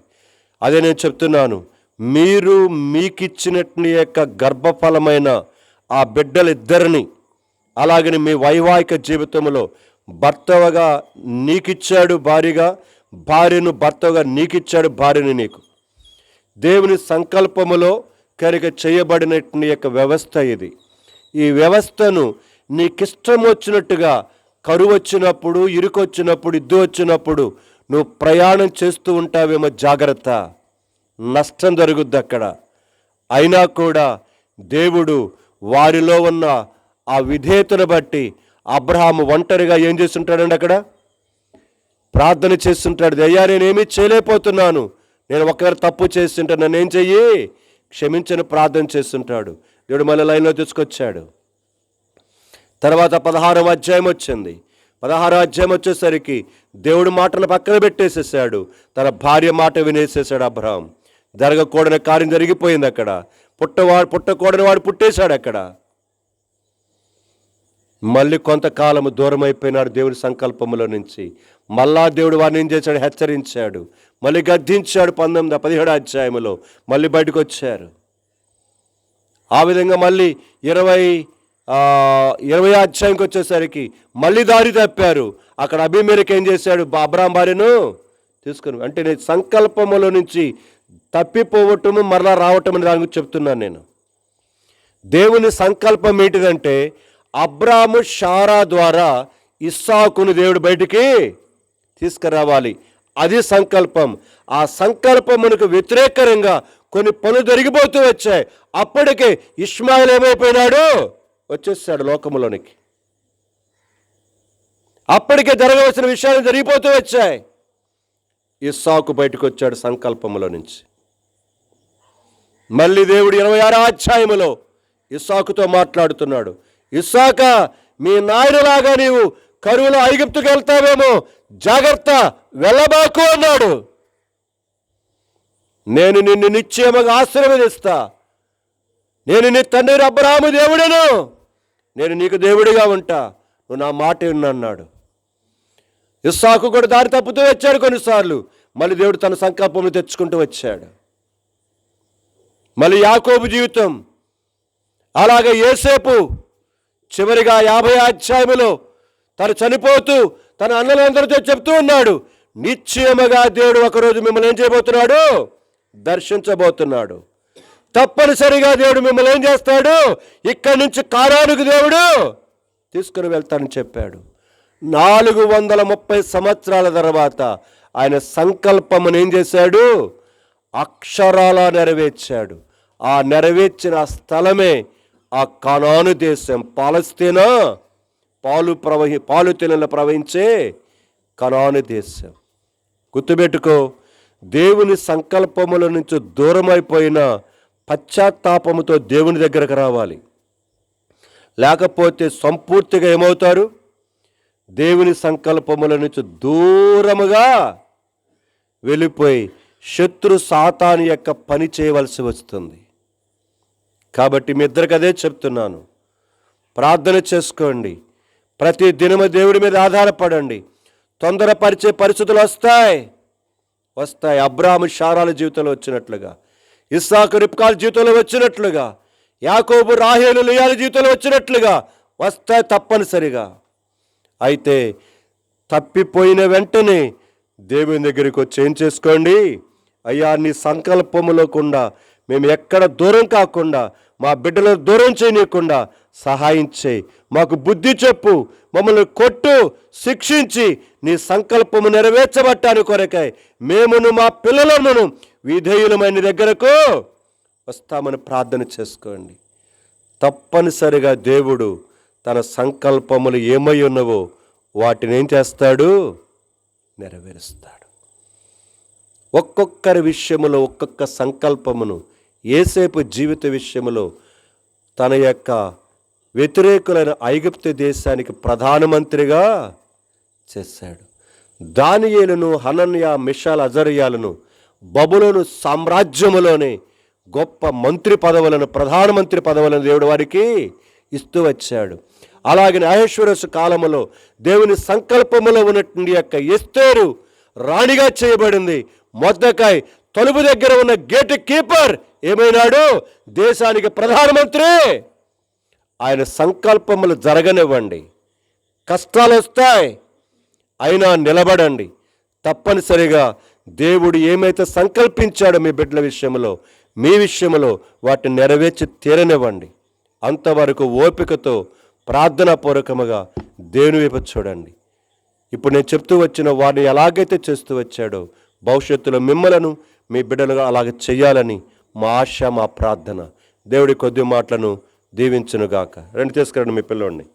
అదే నేను చెప్తున్నాను, మీరు మీకిచ్చినట్టు యొక్క గర్భఫలమైన ఆ బిడ్డలిద్దరిని, అలాగని మీ వైవాహిక జీవితంలో భర్తగా నీకిచ్చాడు భార్యగా, భార్యను భర్తగా నీకిచ్చాడు భార్యని నీకు. దేవుని సంకల్పములో కనుక చేయబడినట్టు యొక్క వ్యవస్థ ఇది. ఈ వ్యవస్థను నీకిష్టం వచ్చినట్టుగా కరువు వచ్చినప్పుడు, ఇరుకొచ్చినప్పుడు, ఇద్దు వచ్చినప్పుడు నువ్వు ప్రయాణం చేస్తూ ఉంటావేమో, జాగ్రత్త, నష్టం జరుగుద్ది అక్కడ. అయినా కూడా దేవుడు వారిలో ఉన్న ఆ విధేయతను బట్టి అబ్రహాము ఒంటరిగా ఏం చేస్తుంటాడండి? అక్కడ ప్రార్థన చేస్తుంటాడు. అయ్యా, నేనేమీ చేయలేకపోతున్నాను, నేను ఒకవేళ తప్పు చేస్తుంటే నన్ను ఏం చెయ్యి, క్షమించని ప్రార్థన చేస్తుంటాడు. దేవుడు మళ్ళీ లైన్లో తీసుకొచ్చాడు. తర్వాత 16వ అధ్యాయం వచ్చింది. 16వ అధ్యాయం వచ్చేసరికి దేవుడు మాటలు పక్కన పెట్టేసేసాడు. తన భార్య మాట వినేసేసాడు అబ్రహాం. జరగకూడని కార్యం జరిగిపోయింది అక్కడ. పుట్టకూడని వాడు పుట్టేశాడు అక్కడ. మళ్ళీ కొంతకాలము దూరం అయిపోయినాడు దేవుడి సంకల్పములో నుంచి. మళ్ళా దేవుడు వారిని ఏం చేశాడు? హెచ్చరించాడు, మళ్ళీ గద్దించాడు. 17వ అధ్యాయంలో మళ్ళీ బయటకు వచ్చారు. ఆ విధంగా మళ్ళీ 20వ అధ్యాయంకి వచ్చేసరికి మళ్ళీ దారి తప్పారు. అక్కడ అబీమెలెకు ఏం చేశాడు? అబ్రాహాం భార్యను తీసుకుని, అంటే నేను సంకల్పములో నుంచి తప్పిపోవటము మరలా రావటం అని దాని గురించి చెప్తున్నాను నేను. దేవుని సంకల్పం ఏంటిదంటే అబ్రాము షారా ద్వారా ఇస్సాకును దేవుడు బయటికి తీసుకురావాలి. అది సంకల్పం. ఆ సంకల్పమునకు వ్యతిరేకంగా కొన్ని పనులు జరిగిపోతూ వచ్చాయి. అప్పటికే ఇష్మాయిల్ ఏమైపోయినాడు? వచ్చేసాడు లోకములోనికి. అప్పటికే జరగవలసిన విషయాలు జరిగిపోతూ వచ్చాయి. ఇస్సాకు బయటకు వచ్చాడు సంకల్పములో నుంచి. మళ్ళీ దేవుడు 26వ అధ్యాయములో ఇస్సాకుతో మాట్లాడుతున్నాడు. ఇస్సాకా, మీ నాయనలాగా నీవు కరువులో ఐగుప్తుకు వెళ్తావేమో, జాగ్రత్త, వెళ్ళబాకు అన్నాడు. నేను నిన్ను నిశ్చయముగా ఆశీర్వదిస్తా, నేను నీ తండ్రి అబ్రహాము దేవుడను, నేను నీకు దేవుడిగా ఉంటా, నువ్వు నా మాట విను అన్నాడు. ఇస్సాకు కూడా దారి తప్పుతూ వచ్చాడు కొన్నిసార్లు. మళ్ళీ దేవుడు తన సంకల్పంలో తెచ్చుకుంటూ వచ్చాడు. మళ్ళీ యాకోబు జీవితం అలాగే. యోసేపు చివరిగా 50 అధ్యాయములో తను చనిపోతూ తన అన్నలందరితో చెప్తూ ఉన్నాడు, నిశ్చయముగా దేవుడు ఒకరోజు మిమ్మల్ని ఏం చేయబోతున్నాడు? దర్శించబోతున్నాడు. తప్పనిసరిగా దేవుడు మిమ్మల్ని ఏం చేస్తాడు? ఇక్కడి నుంచి కానానుకు దేవుడు తీసుకుని వెళ్తానని చెప్పాడు. 430 సంవత్సరాల తర్వాత ఆయన సంకల్పమును ఏం చేశాడు? అక్షరాల నెరవేర్చాడు. ఆ నెరవేర్చిన స్థలమే ఆ కానాను దేశం, పాలస్తీనా, పాలు తేనెలు ప్రవహించే కానాను దేశం. గుర్తుపెట్టుకో, దేవుని సంకల్పముల నుంచి దూరమైపోయిన పశ్చాత్తాపముతో దేవుని దగ్గరకు రావాలి. లేకపోతే సంపూర్తిగా ఏమవుతారు? దేవుని సంకల్పముల నుంచి దూరముగా వెళ్ళిపోయి శత్రు సాతాను యొక్క పని చేయవలసి వస్తుంది. కాబట్టి మీ ఇద్దరికి అదే చెప్తున్నాను, ప్రార్థన చేసుకోండి, ప్రతి దినము దేవుడి మీద ఆధారపడండి. తొందరపరిచే పరిస్థితులు వస్తాయి. అబ్రాహాము శారాల జీవితంలో వచ్చినట్లుగా, ఇస్సాకు రిబ్కాల జీవితంలో వచ్చినట్లుగా, యాకోబు రాహేలు లియాల జీవితంలో వచ్చినట్లుగా వస్తాయి తప్పనిసరిగా. అయితే తప్పిపోయిన వెంటనే దేవుని దగ్గరికి వచ్చి ఏం చేసుకోండి? అయ్యా, నీ సంకల్పములోకుండా మేము ఎక్కడ దూరం కాకుండా, మా బిడ్డలను దూరం చేయనీయకుండా సహాయం చేయి, మాకు బుద్ధి చెప్పు, మమ్మల్ని కొట్టు, శిక్షించి నీ సంకల్పము నెరవేర్చబట్టాను కొరకై మేమును మా పిల్లలను విధేయులమైన దగ్గరకు వస్తామని ప్రార్థన చేసుకోండి. తప్పనిసరిగా దేవుడు తన సంకల్పములు ఏమై ఉన్నవో వాటిని ఏం చేస్తాడు? నెరవేరుస్తాడు. ఒక్కొక్కరి విషయములో ఒక్కొక్క సంకల్పమును యోసేపు జీవిత విషయములో తన యొక్క వ్యతిరేకులైన ఐగుప్తు దేశానికి ప్రధానమంత్రిగా చేశాడు. దానియేలును, హనన్యా, మిషాల్, అజర్యాలను బబులోను సామ్రాజ్యములోనే గొప్ప మంత్రి పదవులను, ప్రధానమంత్రి పదవులను దేవుడు వారికి ఇస్తూ వచ్చాడు. అలాగే అహష్వేరోషు కాలములో దేవుని సంకల్పములో ఉన్నటువంటి యొక్క ఎస్తేరు రాణిగా చేయబడింది. మొర్దెకై తలుపు దగ్గర ఉన్న గేట్ కీపర్ ఏమైనాడు? దేశానికి ప్రధానమంత్రి. ఆయన సంకల్పములు జరగనివ్వండి. కష్టాలు వస్తాయి, అయినా నిలబడండి. తప్పనిసరిగా దేవుడు ఏమైతే సంకల్పించాడో మీ బిడ్డల విషయంలో, మీ విషయంలో వాటిని నెరవేర్చి తీరనివ్వండి. అంతవరకు ఓపికతో ప్రార్థనాపూర్వకముగా దేవుని వైపు చూడండి. ఇప్పుడు నేను చెప్తూ వచ్చిన వారిని ఎలాగైతే చేస్తూ వచ్చాడో భవిష్యత్తులో మిమ్మలను, మీ బిడ్డలుగా అలాగే చేయాలని మా ఆశ, మా ప్రార్థన. దేవుడి కొద్ది మాటలను దీవించునుగాక. రండి తీసుకురండి మీ పిల్లోడిని.